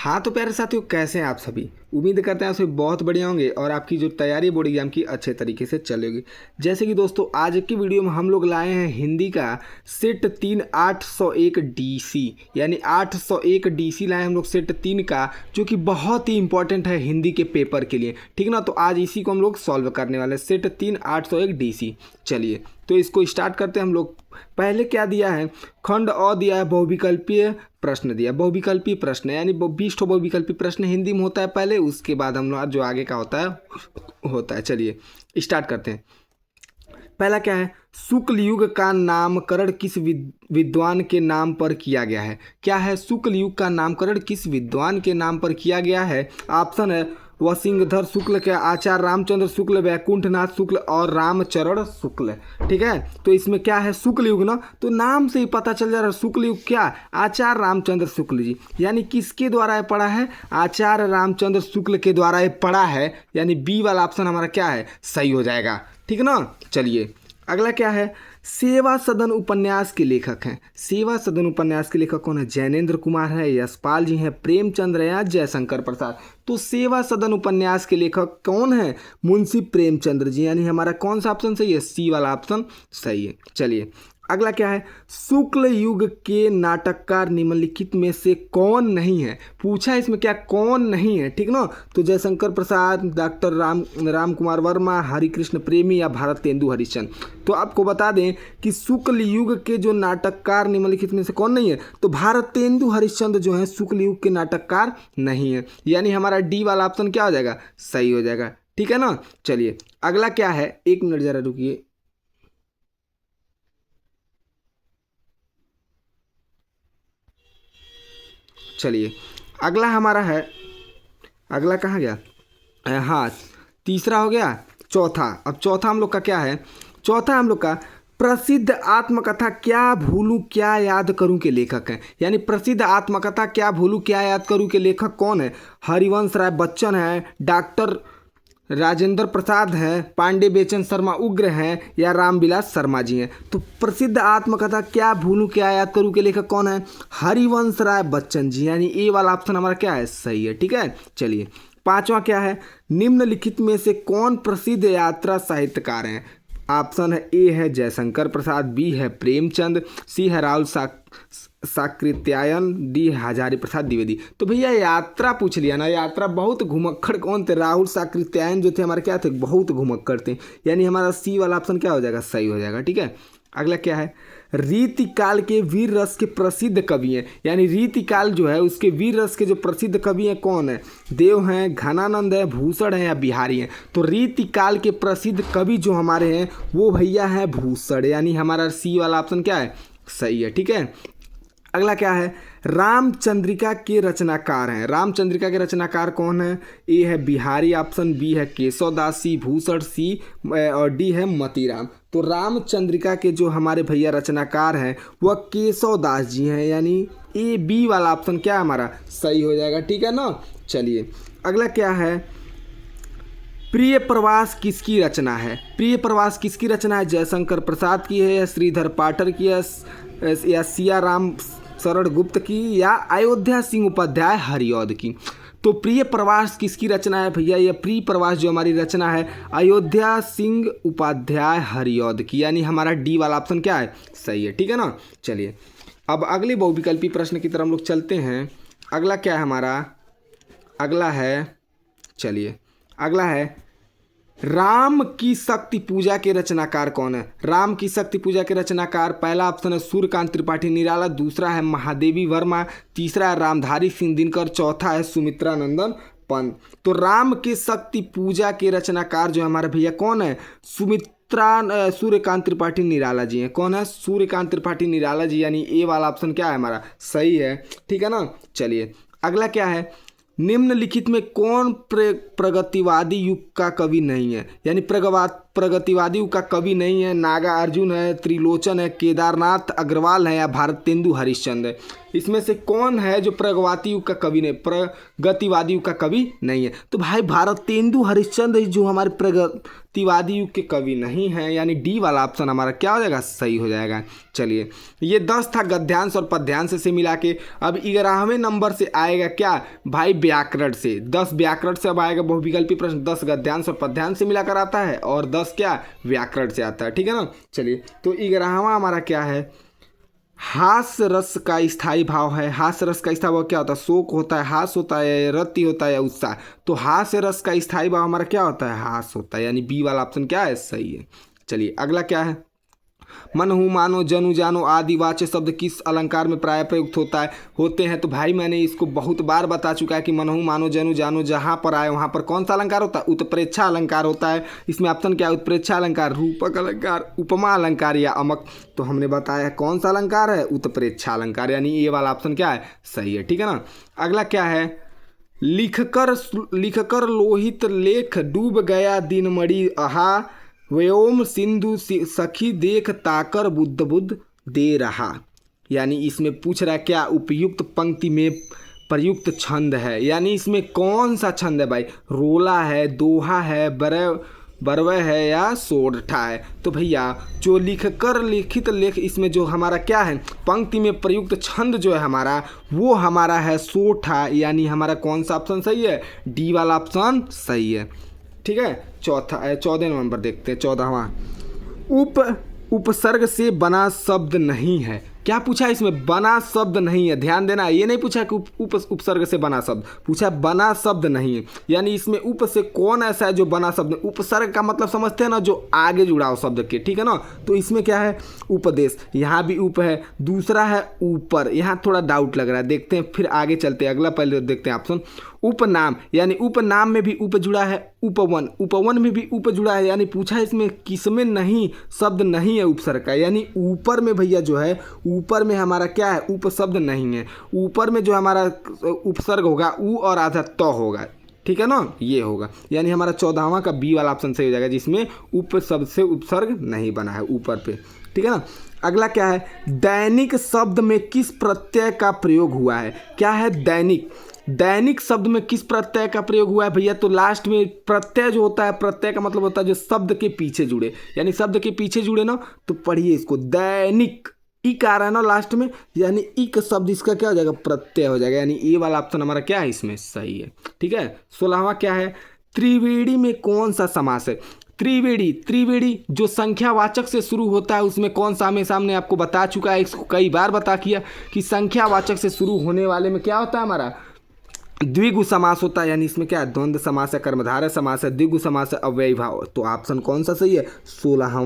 हाँ तो प्यारे साथियों, कैसे हैं आप सभी। उम्मीद करते हैं आप सभी बहुत बढ़िया होंगे और आपकी जो तैयारी बोर्ड एग्जाम की अच्छे तरीके से चलेगी। जैसे कि दोस्तों, आज की वीडियो में हम लोग लाए हैं हिंदी का सेट 3 801 डीसी, यानी 801 डीसी लाए हम लोग सेट 3 का, जो कि बहुत ही इंपॉर्टेंट है हिंदी के पेपर के लिए। ठीक ना, तो आज इसी को हम लोग सॉल्व करने वाले हैं, सेट 3 801 डीसी। चलिए तो इसको स्टार्ट करते हैं हम लोग। पहले क्या दिया है, खंड अ दिया है, बहुविकल्पीय प्रश्न दिया। बहुविकल्पीय प्रश्न यानी 20 ठो बहुविकल्पीय प्रश्न हिंदी में होता है पहले, उसके बाद हम लोग जो आगे का होता है। चलिए स्टार्ट करते हैं। पहला क्या है, शुक्ल युग का नामकरण किस विद्वान के नाम पर किया गया है। क्या है, शुक्ल युग का नामकरण किस विद्वान के नाम पर किया गया है। ऑप्शन है वसिंहधर शुक्ल के, आचार्य रामचंद्र शुक्ल, वैकुंठनाथ शुक्ल और रामचरण शुक्ल। ठीक है, तो इसमें क्या है, शुक्ल युग ना, तो नाम से ही पता चल जा रहा है शुक्ल युग क्या, आचार्य रामचंद्र शुक्ल जी। यानी किसके द्वारा ये पढ़ा है, आचार्य रामचंद्र शुक्ल के द्वारा ये पढ़ा है। यानी बी वाला ऑप्शन हमारा क्या है, सही हो जाएगा। ठीक है ना। चलिए अगला क्या है, सेवा सदन उपन्यास के लेखक हैं। सेवा सदन उपन्यास के लेखक कौन है, जैनेन्द्र कुमार है, यशपाल जी हैं, प्रेमचंद्र या जयशंकर प्रसाद। तो सेवा सदन उपन्यास के लेखक कौन है, मुंशी प्रेमचंद्र जी। यानी हमारा कौन सा ऑप्शन सही है, सी वाला ऑप्शन सही है। चलिए अगला क्या है, शुक्ल युग के नाटककार निम्नलिखित में से कौन नहीं है। पूछा इसमें क्या, कौन नहीं है। ठीक ना, तो जयशंकर प्रसाद, डॉक्टर राम कुमार वर्मा, हरिकृष्ण प्रेमी या भारतेंदु हरिश्चंद्र। तो आपको बता दें कि शुक्ल युग के जो नाटककार निम्नलिखित में से कौन नहीं है, तो भारतेंदु हरिश्चंद्र जो है शुक्ल युग के नाटककार नहीं है। यानी हमारा डी वाला ऑप्शन क्या हो जाएगा, सही हो जाएगा। ठीक है ना। चलिए अगला क्या है, एक मिनट जरा रुकिए। चलिए अगला हमारा है, अगला कहाँ गया, हाँ तीसरा हो गया, चौथा। अब चौथा हम लोग का क्या है, चौथा हम लोग का प्रसिद्ध आत्मकथा क्या भूलूं क्या याद करूं के लेखक हैं। यानी प्रसिद्ध आत्मकथा क्या भूलूं क्या याद करूं के लेखक कौन है, हरिवंश राय बच्चन है, डॉक्टर राजेंद्र प्रसाद हैं, पांडे बेचन शर्मा उग्र हैं या रामविलास शर्मा जी हैं। तो प्रसिद्ध आत्मकथा क्या भूलूं क्या याद करूं के लेखक कौन है, हरिवंश राय बच्चन जी। यानी ए वाला ऑप्शन हमारा क्या है, सही है। ठीक है। चलिए पांचवा क्या है, निम्नलिखित में से कौन प्रसिद्ध यात्रा साहित्यकार हैं। ऑप्शन है ए है जयशंकर प्रसाद, बी है प्रेमचंद, सी है राहुल साकृत्यायन, डी हजारी प्रसाद द्विवेदी। तो भैया यात्रा पूछ लिया ना, यात्रा बहुत घुमक्कड़ कौन थे, राहुल साकृत्यायन जो थे हमारे क्या थे, बहुत घुमक्कड़ थे। यानी हमारा सी वाला ऑप्शन क्या हो जाएगा, सही हो जाएगा। ठीक है। अगला क्या है, रीतिकाल के वीर रस के प्रसिद्ध कवि हैं। यानी रीतिकाल जो है उसके वीर रस के जो प्रसिद्ध कवि हैं कौन है, देव हैं, घनानंद है, भूषण है या बिहारी हैं। तो रीतिकाल के प्रसिद्ध कवि जो हमारे हैं वो भैया हैं भूषण। यानी हमारा सी वाला ऑप्शन क्या है, सही है। ठीक है। अगला क्या है, रामचंद्रिका के रचनाकार हैं। रामचंद्रिका के रचनाकार कौन है, ए है बिहारी ऑप्शन, बी है केशवदास, सी भूषण, सी और डी है मतीराम। तो रामचंद्रिका के जो हमारे भैया रचनाकार हैं वह केशवदास जी हैं। यानी ए बी वाला ऑप्शन क्या है हमारा, सही हो जाएगा। ठीक है ना। चलिए अगला क्या है, प्रिय प्रवास किसकी रचना है। प्रिय प्रवास किसकी रचना है, जयशंकर प्रसाद की है या श्रीधर पाठर की है या सिया राम शरण गुप्त की या अयोध्या सिंह उपाध्याय हरिऔध की। तो प्रिय प्रवास किसकी रचना है भैया, यह प्रिय प्रवास जो हमारी रचना है अयोध्या सिंह उपाध्याय हरिऔध की। यानी हमारा डी वाला ऑप्शन क्या है, सही है। ठीक है ना। चलिए अब अगले बहुविकल्पी प्रश्न की तरफ हम लोग चलते हैं। अगला क्या है हमारा, अगला है, चलिए अगला है राम की शक्ति पूजा के रचनाकार कौन है। राम की शक्ति पूजा के रचनाकार पहला ऑप्शन है सूर्यकांत त्रिपाठी निराला, दूसरा है महादेवी वर्मा, तीसरा है रामधारी सिंह दिनकर, चौथा है सुमित्रा नंदन पंत। तो राम की शक्ति पूजा के रचनाकार जो हमारे भैया कौन है, सूर्यकांत त्रिपाठी निराला जी हैं। कौन है, सूर्यकांत त्रिपाठी निराला जी। यानी ए वाला ऑप्शन क्या है हमारा, सही है। ठीक है ना। चलिए अगला क्या है, निम्नलिखित में कौन प्रगतिवादी युग का कवि नहीं है। यानी प्रगतिवादियों का कवि नहीं है, नागा अर्जुन है, त्रिलोचन है, केदारनाथ अग्रवाल है या भारतेंदु हरिश्चंद्र है। इसमें से कौन है जो प्रगतिवादियों का कवि नहीं, प्रगतिवादियों का कवि नहीं है? तो भाई भारतेंदु हरिश्चंद्र जो हमारे प्रगतिवादियों के कवि नहीं है, यानी डी वाला ऑप्शन हमारा क्या हो जाएगा, सही हो जाएगा। चलिए ये 10 था गद्यांश और पद्यांश से मिला के। अब 11वें नंबर से आएगा क्या भाई, व्याकरण से। 10 व्याकरण से अब आएगा बहुविकल्पी प्रश्न, 10 गद्यांश और पद्यांश से मिलाकर आता है और 10 क्या व्याकरण से आता है, ठीक है ना। चलिए तो 11वां हमारा क्या है, हास्य रस का स्थायी भाव है। हास्य रस का स्थायी भाव क्या होता है, शोक होता है, हास होता है, रति होता है या उत्साह। तो हास्य रस का स्थायी भाव हमारा क्या होता है, हास होता है, यानी बी वाला ऑप्शन क्या है, सही है। चलिए अगला क्या है, मनहु मानो जनु जानो आदि वाच्य शब्द किस अलंकार में प्राय प्रयुक्त होते हैं? तो भाई मैंने इसको बहुत बार बता चुका है कि मनहु मानो जनु जानो जहाँ पर आए वहाँ पर कौन सा अलंकार होता है, उत्प्रेक्षा अलंकार होता है। इसमें ऑप्शन क्या है, उत्प्रेक्षा अलंकार, रूपक अलंकार, उपमा अलंकार या अमक। तो हमने बताया कौन सा अलंकार है, उत्प्रेक्षा अलंकार, यानी ये वाला ऑप्शन क्या है, सही है, ठीक है ना। अगला क्या है, लिखकर लोहित लेख डूब गया दिन मणि अहा, व्योम सिंधु सखी देख ताकर बुद्ध दे रहा। यानी इसमें पूछ रहा है क्या उपयुक्त पंक्ति में प्रयुक्त छंद है, यानी इसमें कौन सा छंद है भाई, रोला है, दोहा है, बरवय है या सोरठा है? तो भैया जो लिखकर लिखित लेख, इसमें जो हमारा क्या है पंक्ति में प्रयुक्त छंद जो है हमारा, वो हमारा है सोठा, यानी हमारा कौन सा ऑप्शन सही है, डी वाला ऑप्शन सही है, ठीक है। 14 नंबर देखते हैं, 14वां, उपसर्ग से बना शब्द नहीं है। क्या पूछा है इसमें, बना शब्द नहीं है, ध्यान देना, ये नहीं पूछा कि उपसर्ग से बना शब्द, पूछा बना शब्द नहीं है, यानी इसमें उप से कौन ऐसा है जो बना शब्द। उपसर्ग का मतलब समझते हैं ना, जो आगे जुड़ा हो शब्द के, ठीक है ना। तो इसमें क्या है, उपदेश, यहाँ भी उप है, दूसरा है ऊपर, यहाँ थोड़ा डाउट लग रहा है, देखते हैं फिर आगे चलते हैं, अगला पहले देखते हैं ऑप्शन। उपनाम, यानी उपनाम में भी उप जुड़ा है, उपवन, उपवन में भी उप जुड़ा है, यानी पूछा है इसमें किसमें नहीं शब्द नहीं है उपसर्ग का, यानी ऊपर में भैया जो है, ऊपर में हमारा क्या है, उप शब्द नहीं है। ऊपर में जो हमारा उपसर्ग होगा ऊ और आधा तो होगा, ठीक है ना, ये होगा, यानी हमारा 14वां का बी वाला ऑप्शन सही हो जाएगा, जिसमें उप शब्द से उपसर्ग नहीं बना है ऊपर पे, ठीक है ना। अगला क्या है, दैनिक शब्द में किस प्रत्यय का प्रयोग हुआ है? क्या है दैनिक, दैनिक शब्द में किस प्रत्यय का प्रयोग हुआ है भैया? तो लास्ट में प्रत्यय जो होता है, प्रत्यय का मतलब होता है जो शब्द के पीछे जुड़े, यानी शब्द के पीछे जुड़े ना, तो पढ़िए इसको, दैनिक, इक आ रहा है ना लास्ट में, यानी इक शब्द इसका क्या हो जाएगा, प्रत्यय हो जाएगा, यानी ये वाला ऑप्शन हमारा क्या है, इसमें सही है, ठीक है। 16वां क्या है, त्रिवेणी में कौन सा समास है? त्रिवेणी जो संख्यावाचक से शुरू होता है, उसमें कौन सा, हमें सामने आपको बता चुका है, इसको कई बार बता किया कि संख्यावाचक से शुरू होने वाले में क्या होता है हमारा, द्विगु समास होता है, यानी इसमें क्या है, द्वंद्व समास है, कर्मधारय समास है, द्विगु समास है, अव्ययी भाव। तो ऑप्शन कौन सा सही है, 16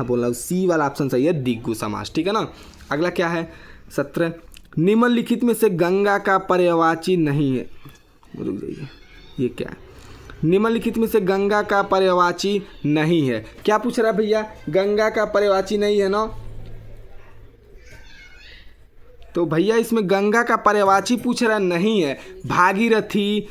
बोल रहा हूँ, सी वाला ऑप्शन सही है, द्विगु समास, ठीक है ना। अगला क्या है, 17, निम्नलिखित में से गंगा का पर्यायवाची नहीं है, रुक जाइए, ये क्या है, निम्नलिखित में से गंगा का पर्यायवाची नहीं है। क्या पूछ रहा है भैया, गंगा का पर्यायवाची नहीं है ना, तो भैया इसमें गंगा का पर्यायवाची पूछ रहा नहीं है, भागीरथी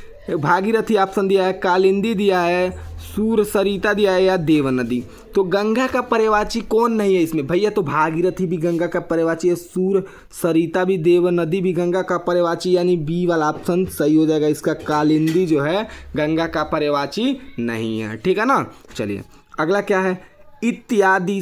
ऑप्शन दिया है, कालिंदी दिया है, सूर सरिता दिया है या देव नदी। तो गंगा का पर्यायवाची कौन नहीं है इसमें भैया? तो भागीरथी भी गंगा का पर्यायवाची है, सूर सरिता भी, देव नदी भी गंगा का पर्यायवाची, यानी बी वाला ऑप्शन सही हो जाएगा इसका, कालिंदी जो है गंगा का पर्यायवाची नहीं है, ठीक है ना। चलिए अगला क्या है, इत्यादि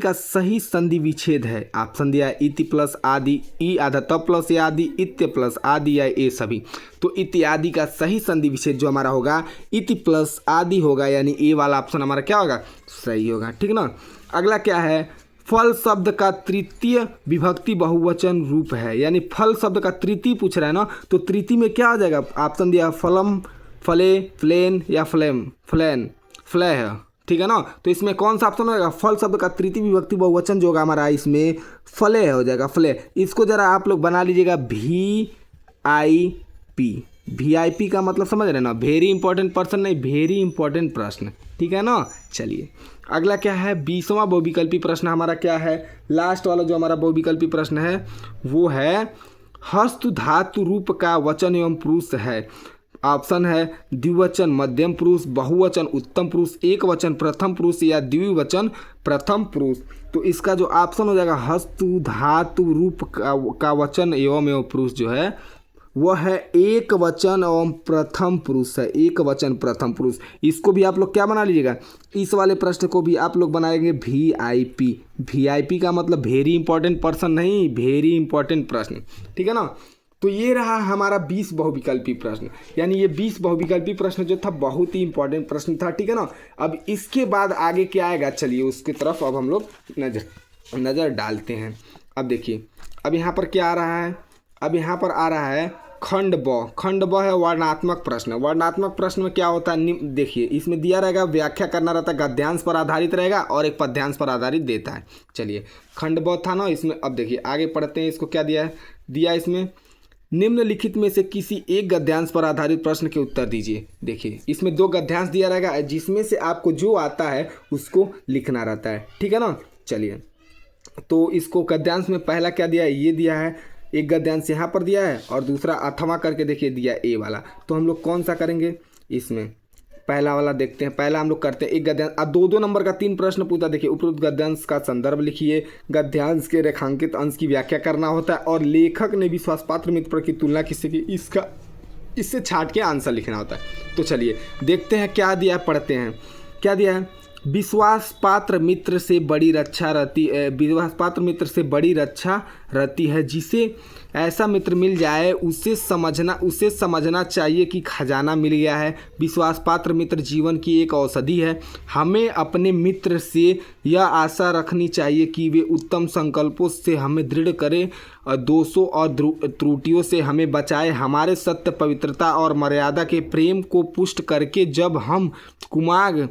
का सही संधि विच्छेद है। ऑप्शन दिया है इति प्लस आदि, ई आधा तब प्लस ए आदि, इत्य प्लस आदि या ए सभी। तो इत्यादि का सही संधि विच्छेद जो हमारा होगा इति प्लस आदि होगा, यानी ए वाला ऑप्शन हमारा क्या होगा, सही होगा, ठीक ना। अगला क्या है, फल शब्द का तृतीय विभक्ति बहुवचन रूप है, यानी फल शब्द का तृतीय पूछ रहा है ना, तो तृतीय में क्या हो जाएगा, ऑप्शन दिया फलम, फले, फ्लेन या फ्लेम, फ्लैन, फ्लै है, ठीक है ना। तो इसमें कौन सा ऑप्शन होगा, फल शब्द का तृतीय विभक्ति बहुवचन जो होगा हमारा इसमें फले हो जाएगा, फले। इसको जरा आप लोग बना लीजिएगा VIP का मतलब समझ रहे हैं ना, वेरी इंपॉर्टेंट पर्सन नहीं, वेरी इंपॉर्टेंट प्रश्न, ठीक है ना। चलिए अगला क्या है, 20वां बहुविकल्पी प्रश्न हमारा क्या है, लास्ट वाला जो हमारा बहुविकल्पी प्रश्न है वो है हस्त धातु रूप का वचन एवं पुरुष है। ऑप्शन है द्विवचन मध्यम पुरुष, बहुवचन उत्तम पुरुष, एक वचन प्रथम पुरुष या द्विवचन प्रथम पुरुष। तो इसका जो ऑप्शन हो जाएगा हस्तु धातु रूप का वचन एवं पुरुष जो है वह है एक वचन एवं प्रथम पुरुष है, एक वचन प्रथम पुरुष। इसको भी आप लोग क्या बना लीजिएगा, इस वाले प्रश्न को भी आप लोग बनाएंगे VIP। VIP का मतलब वेरी इंपॉर्टेंट पर्सन नहीं, वेरी इंपॉर्टेंट प्रश्न, ठीक है ना। तो ये रहा हमारा 20 बहुविकल्पी प्रश्न, यानी ये 20 बहुविकल्पी प्रश्न जो था बहुत ही इंपॉर्टेंट प्रश्न था, ठीक है ना। अब इसके बाद आगे क्या आएगा, चलिए उसकी तरफ अब हम लोग नज़र डालते हैं। अब देखिए अब यहाँ पर क्या आ रहा है, अब यहाँ पर आ रहा है खंड ब। खंड ब है वर्णनात्मक प्रश्न। वर्णनात्मक प्रश्न में क्या होता है, देखिए इसमें दिया रहेगा, व्याख्या करना रहता है, गद्यांश पर आधारित रहेगा और एक पद्यांश पर आधारित देता है। चलिए खंड ब था ना इसमें। अब देखिए आगे पढ़ते हैं, इसको क्या दिया है, दिया इसमें निम्नलिखित में से किसी एक गद्यांश पर आधारित प्रश्न के उत्तर दीजिए। देखिए इसमें 2 गद्यांश दिया रहेगा, जिसमें से आपको जो आता है उसको लिखना रहता है, ठीक है ना। चलिए तो इसको गद्यांश में पहला क्या दिया है, ये दिया है, एक गद्यांश यहाँ पर दिया है और दूसरा अथवा करके देखिए दिया ए वाला। तो हम लोग कौन सा करेंगे, इसमें पहला वाला देखते हैं। पहला हम लोग करते हैं एक गद्यांश। अब 2-2 नंबर का 3 प्रश्न पूछा। देखिए उपरोक्त गद्यांश का संदर्भ लिखिए, गद्यांश के रेखांकित अंश की व्याख्या करना होता है और लेखक ने विश्वास पात्र मित्र की तुलना किससे की, इससे छाट के आंसर लिखना होता है। तो चलिए देखते हैं क्या दिया है, पढ़ते हैं क्या दिया है। विश्वास पात्र मित्र से बड़ी रक्षा रहती है, जिसे ऐसा मित्र मिल जाए उसे समझना चाहिए कि खजाना मिल गया है। विश्वास पात्र मित्र जीवन की एक औषधि है। हमें अपने मित्र से यह आशा रखनी चाहिए कि वे उत्तम संकल्पों से हमें दृढ़ करें, दोषों और त्रुटियों से हमें बचाए, हमारे सत्य पवित्रता और मर्यादा के प्रेम को पुष्ट करके जब हम कुमार्ग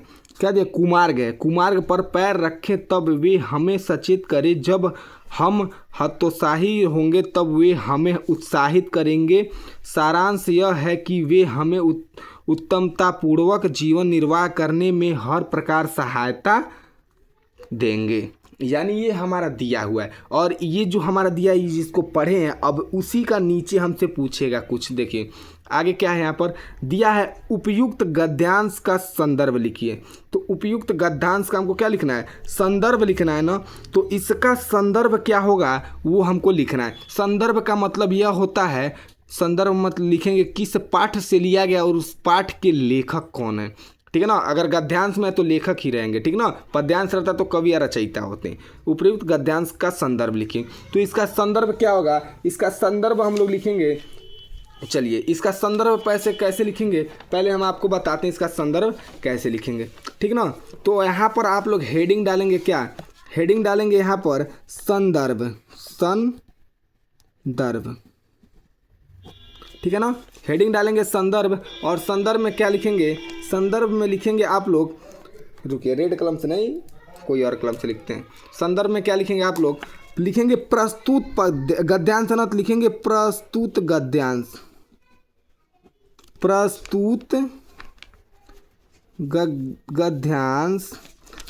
पर पैर रखें तब वे हमें सचेत करें, जब हम हतोत्साही होंगे तब वे हमें उत्साहित करेंगे। सारांश यह है कि वे हमें उत्तमतापूर्वक जीवन निर्वाह करने में हर प्रकार सहायता देंगे। यानी ये हमारा दिया हुआ है और ये जो हमारा दिया है जिसको पढ़े हैं, अब उसी का नीचे हमसे पूछेगा कुछ। देखिए आगे क्या है, यहाँ पर दिया है उपयुक्त गद्यांश का संदर्भ लिखिए। तो उपयुक्त गद्यांश का हमको क्या लिखना है, संदर्भ लिखना है ना। तो इसका संदर्भ क्या होगा वो हमको लिखना है। संदर्भ का मतलब यह होता है, संदर्भ मतलब लिखेंगे किस पाठ से लिया गया और उस पाठ के लेखक कौन है, ठीक है ना। अगर गद्यांश में तो लेखक ही रहेंगे, ठीक ना। पद्यांश रहता तो कवि या रचयिता होते हैं। उपयुक्त गद्यांश का संदर्भ लिखें। तो इसका संदर्भ क्या होगा, इसका संदर्भ हम लोग लिखेंगे। चलिए इसका संदर्भ कैसे लिखेंगे, पहले हम आपको बताते हैं इसका संदर्भ कैसे लिखेंगे, ठीक ना। तो यहाँ पर आप लोग हेडिंग डालेंगे, क्या हेडिंग डालेंगे यहाँ पर, संदर्भ, ठीक है ना। हेडिंग डालेंगे संदर्भ और संदर्भ में क्या लिखेंगे, संदर्भ में लिखेंगे आप लोग, रुकिए रेड कलम से नहीं कोई और कलम से लिखते हैं। संदर्भ में क्या लिखेंगे आप लोग, लिखेंगे प्रस्तुत गद्यांश ना, तो लिखेंगे प्रस्तुत गद्यांश,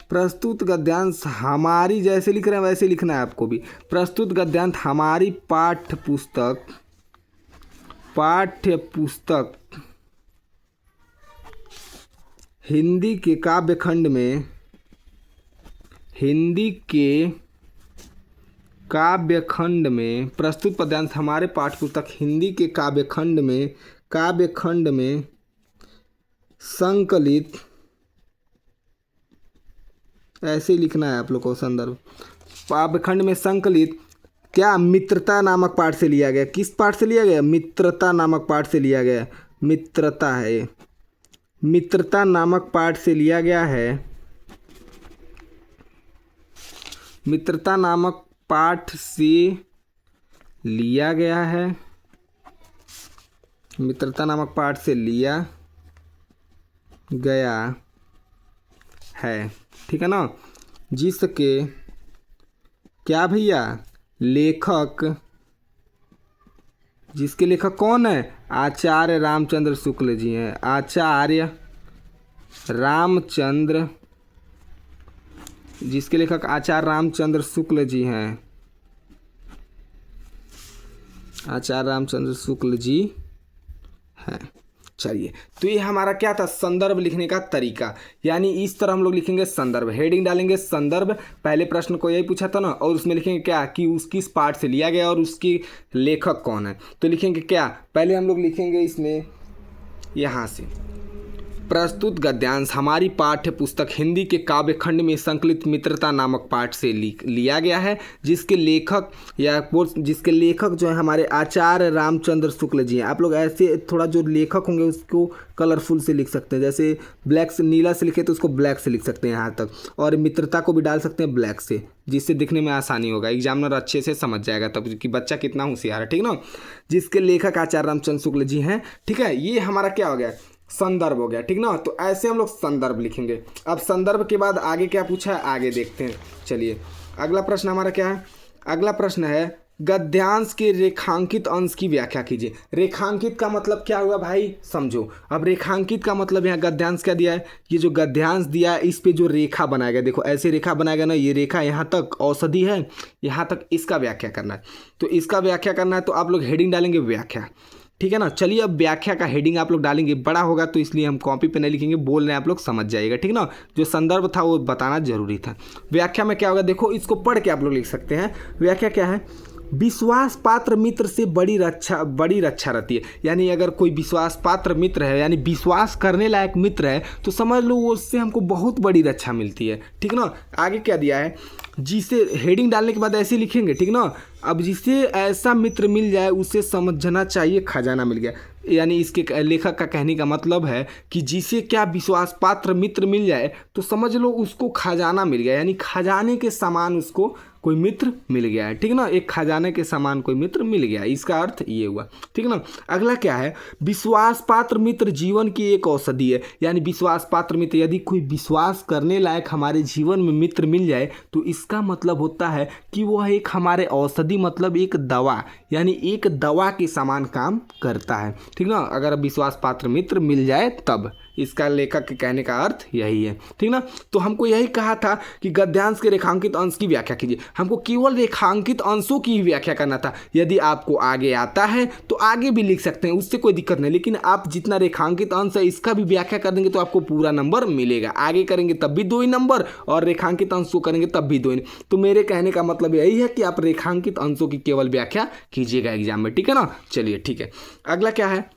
प्रस्तुत गद्यांश हमारी, जैसे लिख रहे हैं वैसे लिखना है आपको भी। प्रस्तुत गद्यांश हमारी पाठ्य पुस्तक हिंदी के काव्यखंड में प्रस्तुत पद्यांश हमारे पाठ्य पुस्तक हिंदी के काव्यखंड में संकलित, ऐसे लिखना है आप लोग को। संदर्भ काव्यखंड में संकलित क्या, मित्रता नामक पाठ से लिया गया। किस पाठ से लिया गया, मित्रता नामक पाठ से लिया गया। मित्रता है, मित्रता नामक पाठ से लिया गया है। मित्रता नामक पाठ से लिया गया है, मित्रता नामक पाठ से लिया गया है, ठीक है ना। जिसके क्या भैया, लेखक, जिसके लेखक कौन है, आचार्य रामचंद्र शुक्ल जी हैं। आचार्य रामचंद्र, जिसके लेखक आचार्य रामचंद्र शुक्ल जी हैं, आचार्य रामचंद्र शुक्ल जी हैं। चलिए, तो ये हमारा क्या था, संदर्भ लिखने का तरीका। यानी इस तरह हम लोग लिखेंगे संदर्भ, हेडिंग डालेंगे संदर्भ, पहले प्रश्न को यही पूछा था ना, और उसमें लिखेंगे क्या कि उस किस पाठ से लिया गया और उसकी लेखक कौन है। तो लिखेंगे क्या, पहले हम लोग लिखेंगे इसमें यहाँ से, प्रस्तुत गद्यांश हमारी पाठ्य पुस्तक हिंदी के काव्य खंड में संकलित मित्रता नामक पाठ से लिया गया है, जिसके लेखक जो है हमारे आचार्य रामचंद्र शुक्ल जी हैं। आप लोग ऐसे थोड़ा जो लेखक होंगे उसको कलरफुल से लिख सकते हैं, जैसे ब्लैक से, नीला से लिखे तो उसको ब्लैक से लिख सकते हैं यहाँ तक, और मित्रता को भी डाल सकते हैं ब्लैक से, जिससे दिखने में आसानी होगा, एग्जामिनर अच्छे से समझ जाएगा तब कि बच्चा कितना होशियार है, ठीक ना। जिसके लेखक आचार्य रामचंद्र शुक्ल जी हैं, ठीक है। ये हमारा क्या हो गया, संदर्भ हो गया, ठीक ना। तो ऐसे हम लोग संदर्भ लिखेंगे। अब संदर्भ के बाद आगे क्या पूछा है, आगे देखते हैं। चलिए, अगला प्रश्न हमारा क्या है, अगला प्रश्न है गद्यांश के रेखांकित अंश की व्याख्या कीजिए। रेखांकित का मतलब क्या हुआ भाई, समझो। अब रेखांकित का मतलब यहाँ गद्यांश क्या दिया है, ये जो गद्यांश दिया है इस पे जो रेखा बनाया गया, देखो ऐसे रेखा बनाया गया ना, ये रेखा यहाँ तक औषधि है, यहाँ तक इसका व्याख्या करना है। तो इसका व्याख्या करना है तो आप लोग हेडिंग डालेंगे व्याख्या, ठीक है ना। चलिए, अब व्याख्या का हेडिंग आप लोग डालेंगे, बड़ा होगा तो इसलिए हम कॉपी पे नहीं लिखेंगे, बोल रहे हैं आप लोग समझ जाइएगा, ठीक ना। जो संदर्भ था वो बताना जरूरी था। व्याख्या में क्या होगा, देखो इसको पढ़ के आप लोग लिख सकते हैं। व्याख्या क्या है, विश्वास पात्र मित्र से बड़ी रक्षा रहती है। यानी अगर कोई विश्वास पात्र मित्र है, यानी विश्वास करने लायक मित्र है, तो समझ लो वो उससे हमको बहुत बड़ी रक्षा मिलती है, ठीक ना। आगे क्या दिया है, जिसे हेडिंग डालने के बाद ऐसे लिखेंगे, ठीक ना। अब जिसे ऐसा मित्र मिल जाए उसे समझना चाहिए खजाना मिल गया। यानी इसके लेखक का कहने का मतलब है कि जिसे क्या विश्वास पात्र मित्र मिल जाए तो समझ लो उसको खजाना मिल गया, यानी खजाने के समान उसको कोई मित्र मिल गया है, ठीक ना। एक खजाने के समान कोई मित्र मिल गया, इसका अर्थ ये हुआ, ठीक ना। अगला क्या है, विश्वास पात्र मित्र जीवन की एक औषधि है। यानी विश्वास पात्र मित्र, यदि कोई विश्वास करने लायक हमारे जीवन में मित्र मिल जाए तो इसका मतलब होता है कि वह एक हमारे औषधि, मतलब एक दवा, यानी एक दवा के समान काम करता है, ठीक ना। अगर विश्वास पात्र मित्र मिल जाए तब, इसका लेखक के कहने का अर्थ यही है, ठीक ना। तो हमको यही कहा था कि गद्यांश के रेखांकित अंश की व्याख्या कीजिए। हमको केवल रेखांकित अंशों की ही व्याख्या करना था। यदि आपको आगे आता है तो आगे भी लिख सकते हैं, उससे कोई दिक्कत नहीं, लेकिन आप जितना रेखांकित अंश है इसका भी व्याख्या कर देंगे तो आपको पूरा नंबर मिलेगा। आगे करेंगे तब भी 2 ही नंबर, और रेखांकित अंशों करेंगे तब भी 2 ही। तो मेरे कहने का मतलब यही है कि आप रेखांकित अंशों की केवल व्याख्या कीजिएगा एग्जाम में, ठीक है ना। चलिए, ठीक है। अगला क्या है,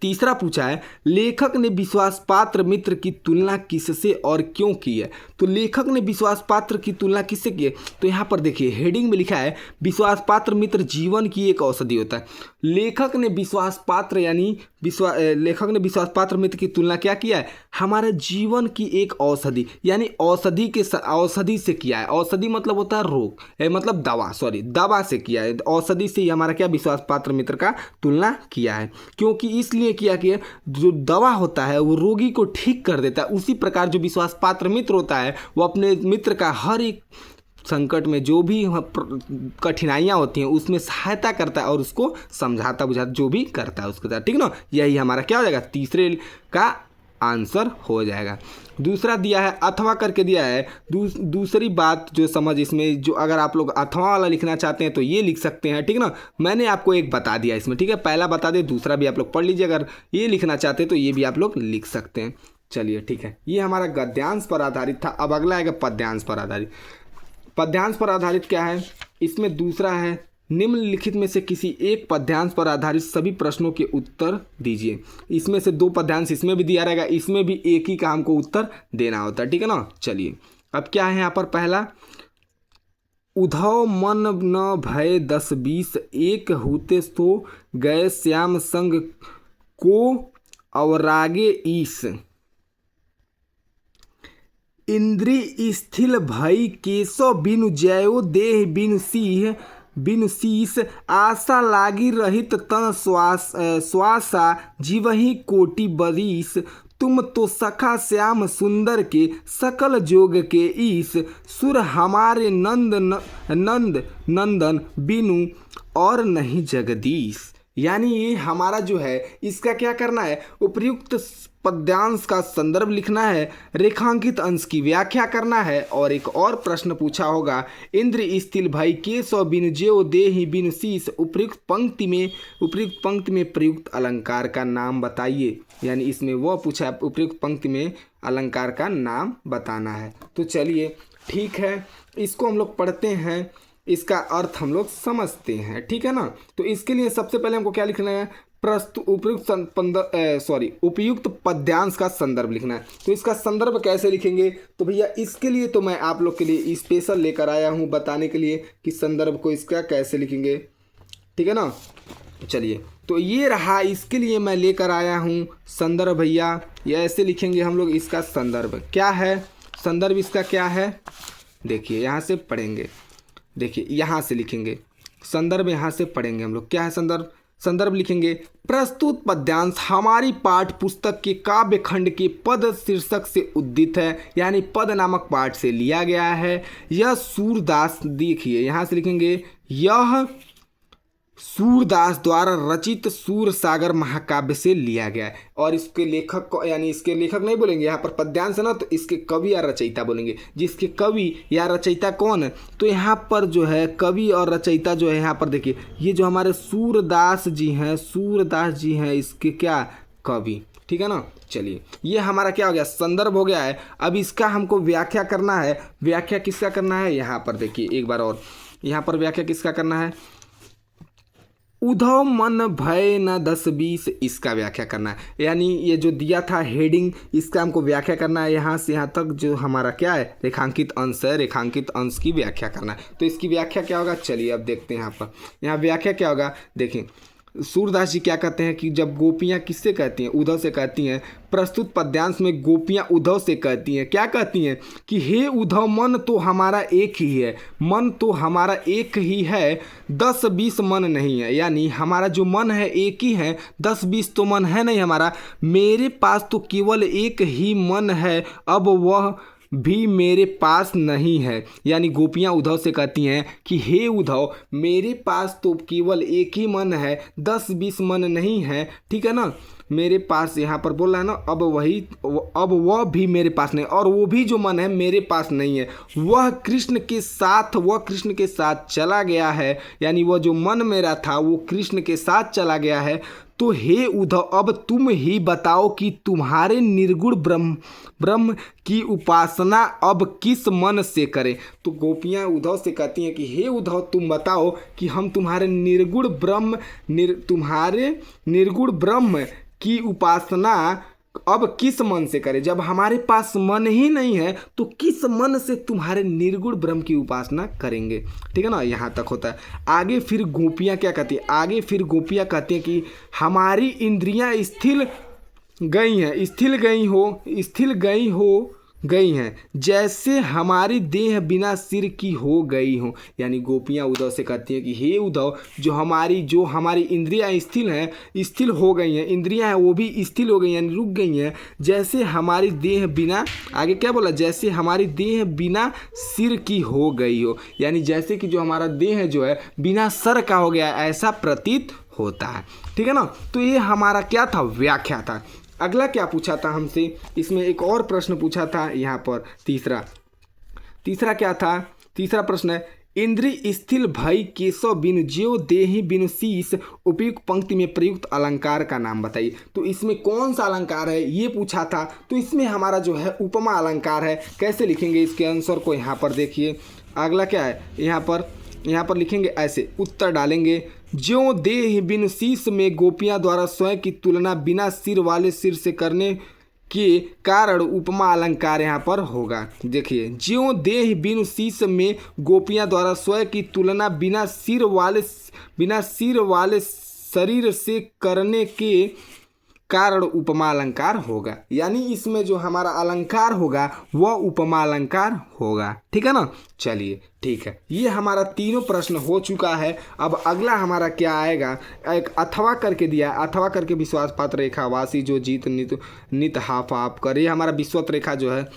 तीसरा पूछा है, लेखक ने विश्वास पात्र मित्र की तुलना किससे और क्यों की है। तो लेखक ने विश्वास पात्र की तुलना किससे की है, तो यहाँ पर देखिए हेडिंग में लिखा है विश्वास पात्र मित्र जीवन की एक औषधि होता है। लेखक ने विश्वास पात्र यानी लेखक ने विश्वास पात्र मित्र की तुलना क्या किया है, हमारे जीवन की एक औषधि, यानी औषधि से किया है। औषधि मतलब होता है रोग, मतलब दवा, दवा से किया है। औषधि से ही हमारा क्या, विश्वास पात्र मित्र का तुलना किया है। क्योंकि इसलिए किया कि जो दवा होता है वो रोगी को ठीक कर देता है, उसी प्रकार जो विश्वास पात्र मित्र होता है वो अपने मित्र का हर एक संकट में जो भी कठिनाइयाँ होती हैं उसमें सहायता करता है और उसको समझाता बुझाता जो भी करता है उसके साथ, ठीक ना। यही हमारा क्या हो जाएगा, तीसरे का आंसर हो जाएगा। दूसरा दिया है अथवा करके दिया है। दूसरी बात जो समझ इसमें, जो अगर आप लोग अथवा वाला लिखना चाहते हैं तो ये लिख सकते हैं, ठीक ना। मैंने आपको एक बता दिया इसमें, ठीक है। पहला बता दे, दूसरा भी आप लोग पढ़ लीजिए। अगर ये लिखना चाहते हैं तो ये भी आप लोग लिख सकते हैं। चलिए, ठीक है। ये हमारा गद्यांश पर आधारित था। अब अगला आएगा पद्यांश पर आधारित। पद्यांश पर आधारित क्या है, इसमें दूसरा है, निम्नलिखित में से किसी एक पद्यांश पर आधारित सभी प्रश्नों के उत्तर दीजिए। इसमें से 2 पद्यांश इसमें भी दिया रहेगा, इसमें भी एक ही का हमको उत्तर देना होता है, ठीक है ना। चलिए, अब क्या है यहाँ पर, पहला, उधव मन न भय 10-20 एक होते सो गए श्याम संग को अवरागे ईस। इंद्री स्थिल भई केशव बिनु जयो देह बिनु शीस आशा लागी रहित तन श्वासा जीवही कोटि बरीस। तुम तो सखा श्याम सुंदर के सकल जोग के ईस। सुर हमारे नंदन बिनु और नहीं जगदीश। यानी ये हमारा जो है इसका क्या करना है, उपयुक्त पद्यांश का संदर्भ लिखना है, रेखांकित अंश की व्याख्या करना है। और एक और प्रश्न पूछा होगा, इंद्र स्थिल भई केशव बिनु ज्यो देहि बिनु शीस, उपयुक्त पंक्ति में प्रयुक्त अलंकार का नाम बताइए। यानी इसमें वो पूछा है, उपयुक्त पंक्ति में अलंकार का नाम बताना है। तो चलिए ठीक है, इसको हम लोग पढ़ते हैं, इसका अर्थ हम लोग समझते हैं, ठीक है ना। तो इसके लिए सबसे पहले हमको क्या लिखना है, उपयुक्त पद्यांश का संदर्भ लिखना है। तो इसका संदर्भ कैसे लिखेंगे, तो भैया इसके लिए तो मैं आप लोग के लिए स्पेशल लेकर आया हूँ बताने के लिए कि संदर्भ को इसका कैसे लिखेंगे, ठीक है ना। चलिए, तो ये रहा, इसके लिए मैं लेकर आया हूँ संदर्भ भैया। ये ऐसे लिखेंगे हम लोग, इसका संदर्भ क्या है, संदर्भ इसका क्या है, देखिए यहाँ से पढ़ेंगे, देखिए यहाँ से लिखेंगे संदर्भ, यहाँ से पढ़ेंगे हम लोग, क्या है संदर्भ, संदर्भ लिखेंगे, प्रस्तुत पद्यांश हमारी पाठ पुस्तक के काव्य खंड के पद शीर्षक से उद्धित है, यानी पद नामक पाठ से लिया गया है। यह सूरदास, देखिए यहाँ से लिखेंगे, यह सूरदास द्वारा रचित सूर सागर महाकाव्य से लिया गया है। और इसके लेखक को, यानी इसके लेखक नहीं बोलेंगे, यहाँ पर पद्यांश है ना, तो इसके कवि या रचयिता बोलेंगे। जिसके कवि या रचयिता कौन है, तो यहाँ पर जो है कवि और रचयिता जो है, यहाँ पर देखिए ये जो हमारे सूरदास जी हैं, सूरदास जी हैं इसके क्या, कवि, ठीक है ना। चलिए, ये हमारा क्या हो गया, संदर्भ हो गया है। अब इसका हमको व्याख्या करना है। व्याख्या किसका करना है, यहाँ पर देखिए एक बार और, यहाँ पर व्याख्या किसका करना है, उधव मन भय न 10-20, इसका व्याख्या करना है। यानी ये जो दिया था हेडिंग, इसका हमको व्याख्या करना है। यहाँ से यहाँ तक जो हमारा क्या है, रेखांकित अंश है, रेखांकित अंश की व्याख्या करना है। तो इसकी व्याख्या क्या होगा, चलिए अब देखते हैं। यहाँ पर यहाँ व्याख्या क्या होगा, देखें सूरदास जी क्या कहते हैं कि जब गोपियाँ किससे कहती हैं, उद्धव से कहती हैं। प्रस्तुत पद्यांश में गोपियाँ उद्धव से कहती हैं, क्या कहती हैं कि हे उद्धव, मन तो हमारा एक ही है, मन तो हमारा एक ही है, 10-20 मन नहीं है। यानी हमारा जो मन है एक ही है, 10-20 तो मन है नहीं हमारा। मेरे पास तो केवल एक ही मन है, अब वह भी मेरे पास नहीं है। यानी गोपियाँ उद्धव से कहती हैं कि हे उद्धव, मेरे पास तो केवल एक ही मन है, 10-20 मन नहीं है, ठीक है ना। मेरे पास यहाँ पर बोल रहा है ना, अब वह भी मेरे पास नहीं, और वो भी जो मन है मेरे पास नहीं है, वह कृष्ण के साथ चला गया है। यानी वह जो मन मेरा था वो कृष्ण के साथ चला गया है। तो हे उद्धव, अब तुम ही बताओ कि तुम्हारे निर्गुण ब्रह्म की उपासना अब किस मन से करें। तो गोपियाँ उद्धव से कहती हैं कि हे उद्धव, तुम बताओ कि हम तुम्हारे निर्गुण ब्रह्म की उपासना अब किस मन से करें। जब हमारे पास मन ही नहीं है तो किस मन से तुम्हारे निर्गुण ब्रह्म की उपासना करेंगे, ठीक है ना। यहाँ तक होता है। आगे फिर गोपियाँ क्या कहती हैं, आगे फिर गोपियाँ कहती हैं कि हमारी इंद्रियाँ स्थिर गई हैं जैसे हमारी देह बिना सिर की हो गई हो। यानी गोपियाँ उद्धव से कहती हैं कि हे उद्धव, जो हमारी इंद्रियाँ स्थिर हो गई हैं, इंद्रियाँ हैं वो भी स्थिर हो गई, यानी रुक गई हैं, जैसे हमारी देह बिना, आगे क्या बोला, जैसे हमारी देह बिना सिर की हो गई हो। यानी जैसे कि जो हमारा देह जो है बिना सर का हो गया, ऐसा प्रतीत होता है, ठीक है ना। तो ये हमारा क्या था, व्याख्या था। अगला क्या पूछा था हमसे, इसमें एक और प्रश्न पूछा था यहाँ पर, तीसरा क्या था, तीसरा प्रश्न है, इंद्रि स्थिल भई केशव बिनु ज्यो देहि बिनु शीस, उपयुक्त पंक्ति में प्रयुक्त अलंकार का नाम बताइए। तो इसमें कौन सा अलंकार है ये पूछा था। तो इसमें हमारा जो है उपमा अलंकार है। कैसे लिखेंगे इसके आंसर को, यहाँ पर देखिए। अगला क्या है, यहाँ पर लिखेंगे ऐसे, उत्तर डालेंगे, ज्यों देह बिनु शीस में गोपियाँ द्वारा स्वयं की तुलना बिना सिर वाले सिर से करने के कारण उपमा अलंकार यहाँ पर होगा। देखिए, ज्यों देह बिनु शीस में गोपियाँ द्वारा स्वयं की तुलना बिना सिर वाले शरीर से करने के कारण उपमा अलंकार होगा। यानी इसमें जो हमारा अलंकार होगा वह उपमा अलंकार होगा, ठीक है ना। चलिए ठीक है, ये हमारा तीनों प्रश्न हो चुका है। अब अगला हमारा क्या आएगा, एक अथवा करके दिया, अथवा करके विश्वास पात्र रेखा वासी जो जीत नित हाफ आप करे। हमारा विश्वत रेखा जो है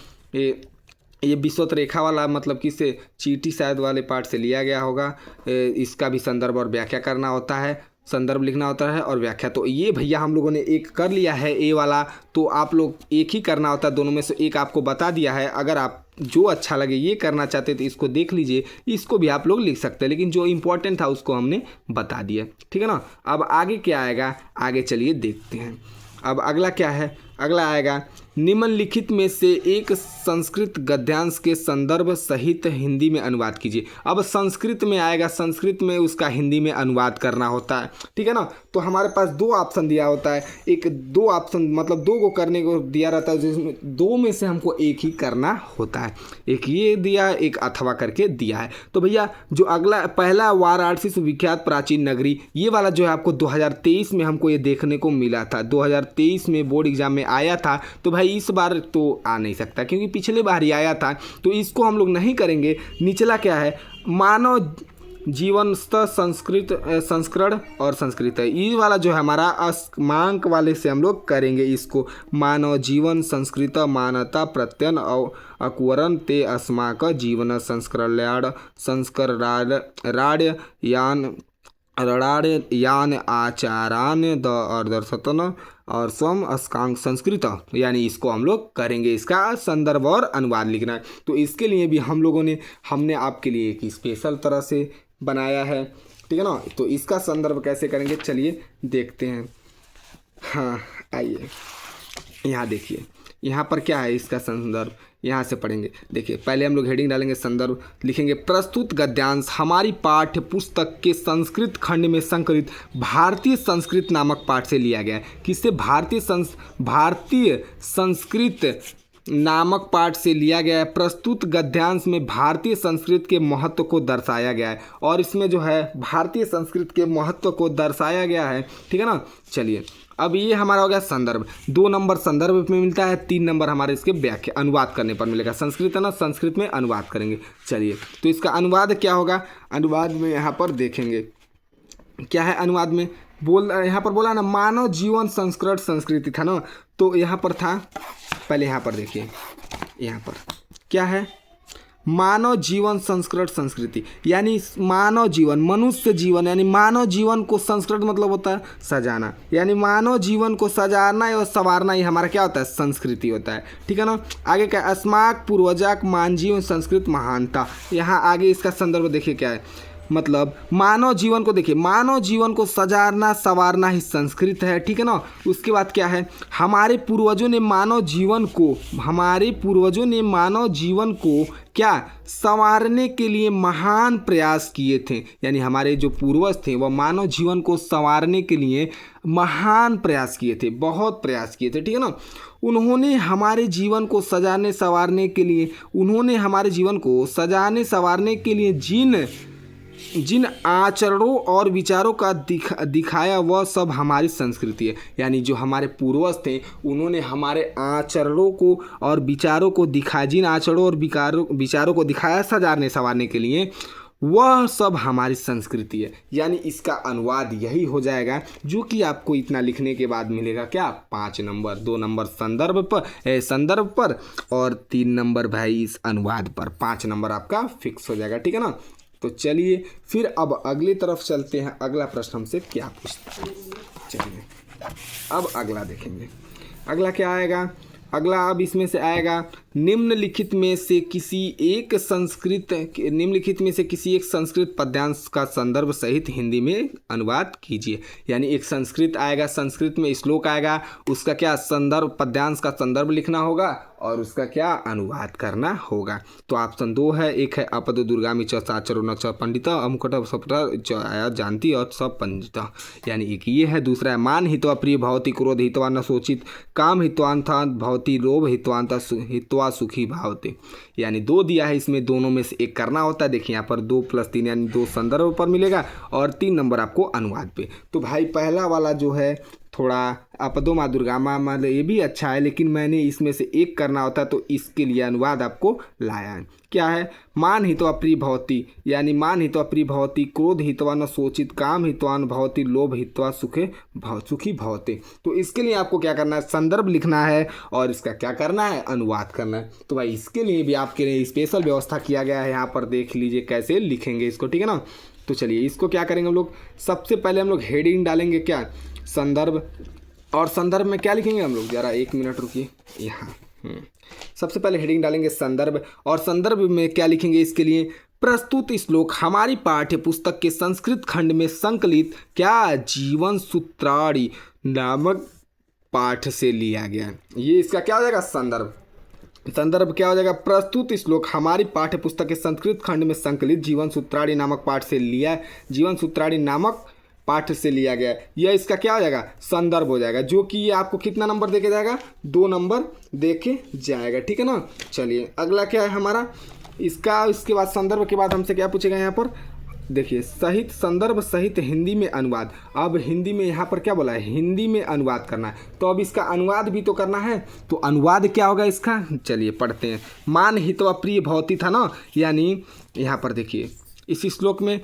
ये विश्वत रेखा वाला मतलब किससे, चीटी शायद वाले पार्ट से लिया गया होगा। इसका भी संदर्भ और व्याख्या करना होता है। संदर्भ लिखना होता है और व्याख्या। तो ये भैया हम लोगों ने एक कर लिया है ए वाला, तो आप लोग एक ही करना होता है, दोनों में से एक आपको बता दिया है। अगर आप जो अच्छा लगे ये करना चाहते हैं तो इसको देख लीजिए, इसको भी आप लोग लिख सकते हैं, लेकिन जो इम्पोर्टेंट था उसको हमने बता दिया, ठीक है ना। अब आगे क्या आएगा, आगे चलिए देखते हैं। अब अगला क्या है, अगला आएगा निम्नलिखित में से एक संस्कृत गद्यांश के संदर्भ सहित हिंदी में अनुवाद कीजिए। अब संस्कृत में आएगा, संस्कृत में उसका हिंदी में अनुवाद करना होता है, ठीक है ना। तो हमारे पास दो ऑप्शन दिया होता है, एक दो ऑप्शन मतलब दो को करने को दिया रहता है, जिसमें दो में से हमको एक ही करना होता है। एक ये दिया, एक अथवा करके दिया है। तो भैया जो अगला पहला वाराणसी से विख्यात प्राचीन नगरी, ये वाला जो है आपको 2023 में हमको ये देखने को मिला था, 2023 में बोर्ड एग्जाम में आया था। तो भाई इस बार तो आ नहीं सकता क्योंकि पिछले बार ही आया था, तो इसको हम लोग नहीं करेंगे। निचला क्या है, मानव जीवन स्तर संस्कृत संस्करण और संस्कृत है, ये वाला जो है हमारा अस्मांक वाले से हम लोग करेंगे इसको। मानव जीवन संस्कृत मानता प्रत्यन अकुवरन ते अस्माक जीवन संस्करल्याण संस्कराड्य यान आचारान द अर्दर्शतन और स्वम अस्कांक संस्कृत, यानी इसको हम लोग करेंगे, इसका संदर्भ और अनुवाद लिखना है। तो इसके लिए भी हमने आपके लिए एक स्पेशल तरह से बनाया है, ठीक है ना। तो इसका संदर्भ कैसे करेंगे चलिए देखते हैं। हाँ आइए, यहाँ देखिए, यहाँ पर क्या है इसका संदर्भ, यहाँ से पढ़ेंगे। देखिए पहले हम लोग हेडिंग डालेंगे, संदर्भ लिखेंगे। प्रस्तुत गद्यांश हमारी पाठ्य पुस्तक के संस्कृत खंड में संकलित भारतीय संस्कृत नामक पाठ से लिया गया है। किससे, भारतीय संस्कृत नामक पाठ से लिया गया है। प्रस्तुत गद्यांश में भारतीय संस्कृत के महत्व को दर्शाया गया है, और इसमें जो है भारतीय संस्कृत के महत्व को दर्शाया गया है, ठीक है ना। चलिए अब ये हमारा हो गया संदर्भ, 2 नंबर संदर्भ में मिलता है, 3 नंबर हमारे इसके व्याख्या अनुवाद करने पर मिलेगा। संस्कृत है ना, संस्कृत में अनुवाद करेंगे। चलिए तो इसका अनुवाद क्या होगा, अनुवाद में यहाँ पर देखेंगे क्या है। अनुवाद में यहाँ पर बोला ना मानव जीवन संस्करण संस्कृति था ना, तो यहाँ पर था, पहले यहाँ पर देखिए, यहाँ पर क्या है, मानव जीवन संस्करण संस्कृति, यानी मानव जीवन, मनुष्य जीवन, यानी मानव जीवन को संस्करण मतलब होता है सजाना, यानी मानव जीवन को सजाना और संवारना ही हमारा क्या होता है, संस्कृति होता है, ठीक है ना। आगे क्या, अस्माक पूर्वजाक मानजीवन संस्कृत महानता, यहाँ आगे इसका संदर्भ देखिए क्या है, मतलब मानव जीवन को देखिए, मानव जीवन को सजाना संवारना ही संस्कृत है, ठीक है ना। उसके बाद क्या है, हमारे पूर्वजों ने मानव जीवन को क्या संवारने के लिए महान प्रयास किए थे, यानी हमारे जो पूर्वज थे वह मानव जीवन को संवारने के लिए महान प्रयास किए थे, बहुत प्रयास किए थे, ठीक है ना। उन्होंने हमारे जीवन को सजाने संवारने के लिए जिन आचरणों और विचारों का दिखाया वह सब हमारी संस्कृति है, यानी जो हमारे पूर्वज थे उन्होंने हमारे आचरणों को और विचारों को दिखाया, जिन आचरणों और विचारों को दिखाया सजाने संवारने के लिए, वह सब हमारी संस्कृति है। यानी इसका अनुवाद यही हो जाएगा, जो कि आपको इतना लिखने के बाद मिलेगा क्या, 5 नंबर, 2 नंबर संदर्भ पर और 3 नंबर भाई इस अनुवाद पर, 5 नंबर आपका फिक्स हो जाएगा, ठीक है ना। तो चलिए फिर अब अगली तरफ चलते हैं, अगला प्रश्न हमसे क्या पूछता है। चलिए अब अगला देखेंगे, अगला क्या आएगा, अगला अब इसमें से आएगा निम्नलिखित में से किसी एक संस्कृत पद्यांश का संदर्भ सहित हिंदी में अनुवाद कीजिए। यानी एक संस्कृत आएगा, संस्कृत में श्लोक आएगा, उसका क्या संदर्भ, पद्यांश का संदर्भ लिखना होगा और उसका क्या अनुवाद करना होगा। तो ऑप्शन 2 है, एक है अपद दुर्गामी च साचरो न च पंडित अमुकट सपट आया जानती और सब पंडित, यानी एक ये है। दूसरा है मान हित्वा प्रिय भवती क्रोध हित्वा न शोचित काम हित्वान था भवती लोभ हित्वान था हित्वा सुखी भावते, यानी 2 दिया है, इसमें दोनों में से एक करना होता है। देखिए यहाँ पर 2 + 3 यानी 2 संदर्भ पर मिलेगा और 3 नंबर आपको अनुवाद पे। तो भाई पहला वाला जो है थोड़ा अपदो माँ दुर्गा माँ मतलब ये भी अच्छा है, लेकिन मैंने इसमें से एक करना होता है, तो इसके लिए अनुवाद आपको लाया है। क्या है, मान हित्वा प्रिय भवती, यानी मान हित्वा प्रिय भवती क्रोध हित्वा न शोचित काम हित्वान भवती लोभ हित्वा सुखी भवते। तो इसके लिए आपको क्या करना है, संदर्भ लिखना है और इसका क्या करना है, अनुवाद करना है। तो भाई इसके लिए भी आपके लिए स्पेशल व्यवस्था किया गया है, यहाँ पर देख लीजिए कैसे लिखेंगे इसको, ठीक है ना। तो चलिए इसको क्या करेंगे हम लोग, सबसे पहले हम लोग हेडिंग डालेंगे क्या, संदर्भ, और संदर्भ में क्या लिखेंगे हम लोग, ज़रा 1 मिनट रुकिए यहाँ। सबसे पहले हेडिंग डालेंगे संदर्भ, और संदर्भ में क्या लिखेंगे, इसके लिए प्रस्तुत श्लोक हमारी पाठ्य पुस्तक के संस्कृत खंड में संकलित क्या जीवन सूत्राणी नामक पाठ से लिया गया। ये इसका क्या हो जाएगा, संदर्भ। संदर्भ क्या हो जाएगा, प्रस्तुत श्लोक हमारी पाठ्य पुस्तक के संस्कृत खंड में संकलित जीवन सूत्राणी नामक पाठ से लिया, जीवन सूत्राणी नामक पाठ से लिया गया। यह इसका क्या हो जाएगा, संदर्भ हो जाएगा, जो कि ये आपको कितना नंबर देके जाएगा, 2 नंबर देके जाएगा, ठीक है ना। चलिए अगला क्या है हमारा, इसका इसके बाद संदर्भ के बाद हमसे क्या पूछेगा यहाँ पर, देखिए सहित, संदर्भ सहित हिंदी में अनुवाद। अब हिंदी में यहाँ पर क्या बोला है, हिंदी में अनुवाद करना है, तो अब इसका अनुवाद भी तो करना है, तो अनुवाद क्या होगा इसका, चलिए पढ़ते हैं। मान हितवा प्रिय भवती था ना, यानी यहाँ पर देखिए इस श्लोक में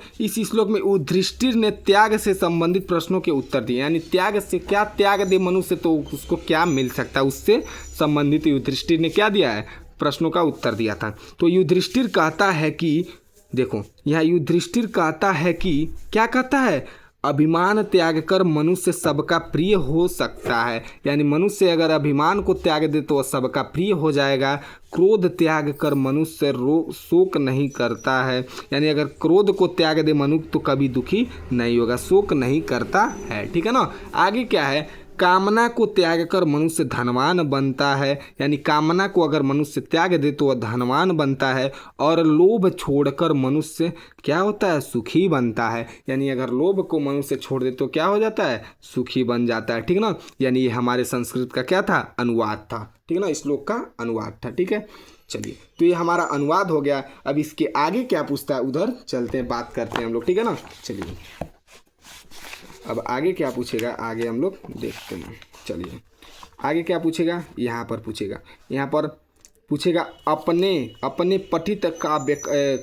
युधिष्ठिर ने त्याग से संबंधित प्रश्नों के उत्तर दिए, यानी त्याग से क्या, त्याग दे मनुष्य तो उसको क्या मिल सकता है, उससे संबंधित युधिष्ठिर ने क्या दिया है, प्रश्नों का उत्तर दिया था। तो युधिष्ठिर कहता है कि, देखो यहाँ युधिष्ठिर कहता है कि, क्या कहता है, अभिमान त्याग कर मनुष्य सबका प्रिय हो सकता है, यानी मनुष्य अगर अभिमान को त्याग दे तो वह सबका प्रिय हो जाएगा। क्रोध त्याग कर मनुष्य शोक नहीं करता है, यानी अगर क्रोध को त्याग दे मनुष्य तो कभी दुखी नहीं होगा, शोक नहीं करता है, ठीक है ना। आगे क्या है, कामना को त्याग कर मनुष्य धनवान बनता है, यानी कामना को अगर मनुष्य त्याग दे तो वह धनवान बनता है। और लोभ छोड़कर मनुष्य क्या होता है, सुखी बनता है, यानी अगर लोभ को मनुष्य छोड़ दे तो क्या हो जाता है, सुखी बन जाता है, ठीक है ना। यानी ये हमारे संस्कृत का क्या था, अनुवाद था, ठीक है ना, श्लोक का अनुवाद था, ठीक है। चलिए तो ये हमारा अनुवाद हो गया। अब इसके आगे क्या पूछता है उधर चलते हैं, बात करते हैं हम लोग, ठीक है ना। चलिए अब आगे क्या पूछेगा, आगे हम लोग देखते हैं। चलिए आगे क्या पूछेगा, यहाँ पर पूछेगा अपने पठित काव्य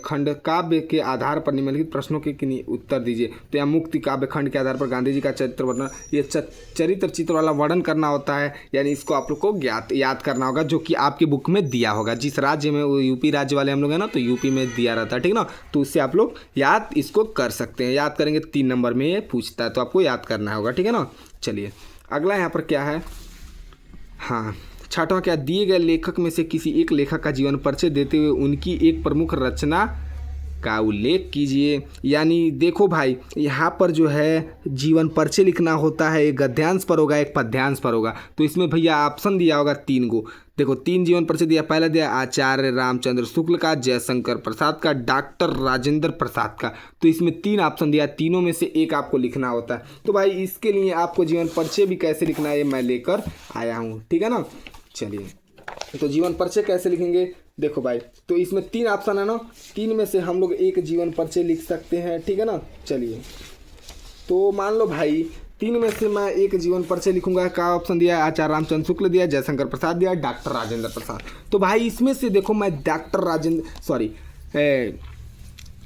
खंड काव्य के आधार पर निम्नलिखित प्रश्नों के उत्तर दीजिए। तो यहाँ मुक्ति काव्य खंड के आधार पर गांधी जी का चरित्र वर्णन, ये चरित्र चित्र वाला वर्णन करना होता है, यानी इसको आप लोग को याद करना होगा, जो कि आपकी बुक में दिया होगा। जिस राज्य में, वो यूपी राज्य वाले हम लोग हैं ना, तो यूपी में दिया रहता है, ठीक ना। तो उससे आप लोग याद इसको कर सकते हैं, याद करेंगे 3 नंबर में ये पूछता है, तो आपको याद करना होगा, ठीक है ना। चलिए अगला यहाँ पर क्या है, हाँ 6वां क्या, दिए गए लेखक में से किसी एक लेखक का जीवन परिचय देते हुए उनकी एक प्रमुख रचना का उल्लेख कीजिए। यानी देखो भाई, यहाँ पर जो है जीवन परिचय लिखना होता है, एक गद्यांश पर होगा, एक पद्यांश पर होगा। तो इसमें भैया ऑप्शन दिया होगा 3 गो, देखो 3 जीवन परिचय दिया। पहला दिया आचार्य रामचंद्र शुक्ल का, जयशंकर प्रसाद का, डॉक्टर राजेंद्र प्रसाद का। तो इसमें 3 ऑप्शन दिया, तीनों में से एक आपको लिखना होता है। तो भाई इसके लिए आपको जीवन परिचय भी कैसे लिखना है ये मैं लेकर आया हूँ, ठीक है ना। चलिए तो जीवन परिचय कैसे लिखेंगे, देखो भाई, तो इसमें 3 ऑप्शन है ना, 3 में से हम लोग एक जीवन परिचय लिख सकते हैं, ठीक है ना। चलिए तो मान लो भाई 3 में से मैं एक जीवन परिचय लिखूंगा। क्या ऑप्शन दिया है, आचार्य रामचंद्र शुक्ल दिया, जयशंकर प्रसाद दिया, डॉक्टर राजेंद्र प्रसाद। तो भाई इसमें से देखो मैं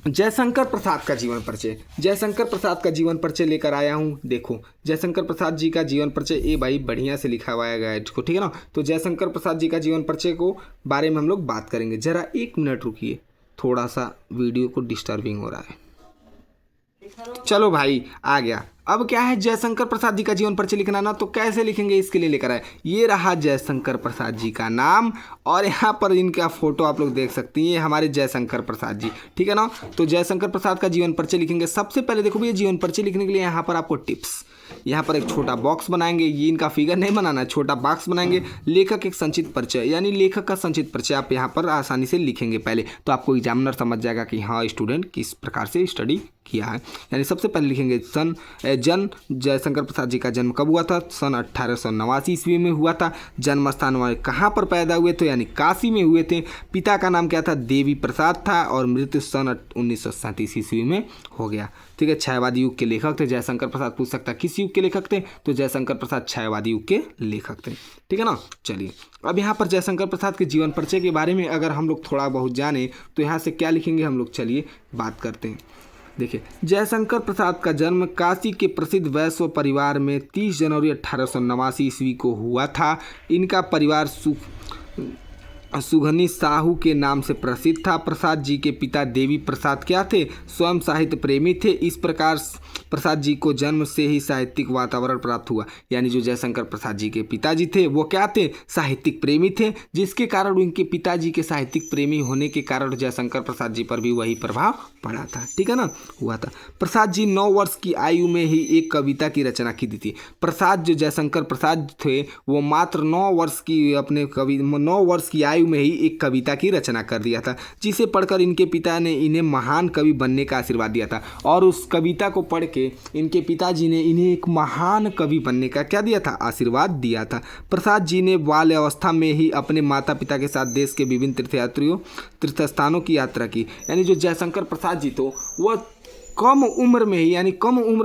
जयशंकर प्रसाद का जीवन परिचय, जयशंकर प्रसाद का जीवन परिचय लेकर आया हूँ। देखो जयशंकर प्रसाद जी का जीवन परिचय ये भाई बढ़िया से लिखा हुआ है इसको, ठीक है ना। तो जयशंकर प्रसाद जी का जीवन परिचय को बारे में हम लोग बात करेंगे। जरा 1 मिनट रुकिए, थोड़ा सा वीडियो को डिस्टर्बिंग हो रहा है। चलो भाई आ गया। अब क्या है, जयशंकर प्रसाद जी का जीवन परिचय लिखना ना, तो कैसे लिखेंगे इसके लिए लेकर आए। ये रहा जयशंकर प्रसाद जी का नाम, और यहाँ पर इनका फोटो आप लोग देख सकते हैं, ये हमारे जयशंकर प्रसाद जी, ठीक है ना। तो जयशंकर प्रसाद का जीवन परिचय लिखेंगे। सबसे पहले देखो भैया, जीवन परिचय लिखने के लिए यहाँ पर आपको टिप्स, यहाँ पर एक छोटा बॉक्स बनाएंगे, ये इनका फिगर नहीं बनाना, छोटा बॉक्स बनाएंगे। लेखक एक संक्षिप्त परिचय, यानी लेखक का संक्षिप्त परिचय आप यहाँ पर आसानी से लिखेंगे पहले, तो आपको एग्जामिनर समझ जाएगा कि हाँ स्टूडेंट किस प्रकार से स्टडी किया है। यानी सबसे पहले लिखेंगे जन्म, जयशंकर प्रसाद जी का जन्म कब हुआ था, सन 1889 ईस्वी में हुआ था। जन्म स्थान वाले कहाँ पर पैदा हुए थे, यानी काशी में हुए थे। पिता का नाम क्या था, देवी प्रसाद था, और मृत्यु सन 1937 ईस्वी में हो गया, ठीक है। छायावादी युग के लेखक थे जयशंकर प्रसाद। पूछ सकता किस युग के लेखक थे, तो जयशंकर प्रसाद छायावादी युग के लेखक थे, ठीक है ना। चलिए अब यहाँ पर जयशंकर प्रसाद के जीवन परिचय के बारे में अगर हम लोग थोड़ा बहुत जाने तो यहाँ से क्या लिखेंगे हम लोग, चलिए बात करते हैं। देखिए जयशंकर प्रसाद का जन्म काशी के प्रसिद्ध वैश्य परिवार में 30 जनवरी 1889 ईस्वी को हुआ था। इनका परिवार सुघनी साहू के नाम से प्रसिद्ध था। प्रसाद जी के पिता देवी प्रसाद क्या थे? स्वयं साहित्य प्रेमी थे। इस प्रकार प्रसाद जी को जन्म से ही साहित्यिक वातावरण प्राप्त हुआ। यानी जो जयशंकर प्रसाद जी के पिताजी थे वो क्या थे? साहित्यिक प्रेमी थे, जिसके कारण उनके पिताजी के साहित्यिक प्रेमी होने के कारण जयशंकर प्रसाद जी पर भी वही प्रभाव पड़ा था। ठीक है ना, हुआ था। प्रसाद जी 9 वर्ष की आयु में ही एक कविता की रचना की थी। प्रसाद जो जयशंकर प्रसाद थे वो मात्र 9 वर्ष की आयु में ही एक कविता की रचना कर दिया था, जिसे पढ़कर इनके पिता ने इन्हें महान कवि बनने का आशीर्वाद दिया था। और उस कविता को पढ़ के इनके पिताजी ने इन्हें एक महान कवि बनने का क्या दिया था? आशीर्वाद दिया था। प्रसाद जी ने बाल्यावस्था में ही अपने माता पिता के साथ देश के विभिन्न तीर्थ स्थानों की यात्रा की। यानी जो जयशंकर प्रसाद जी तो वह कम उम्र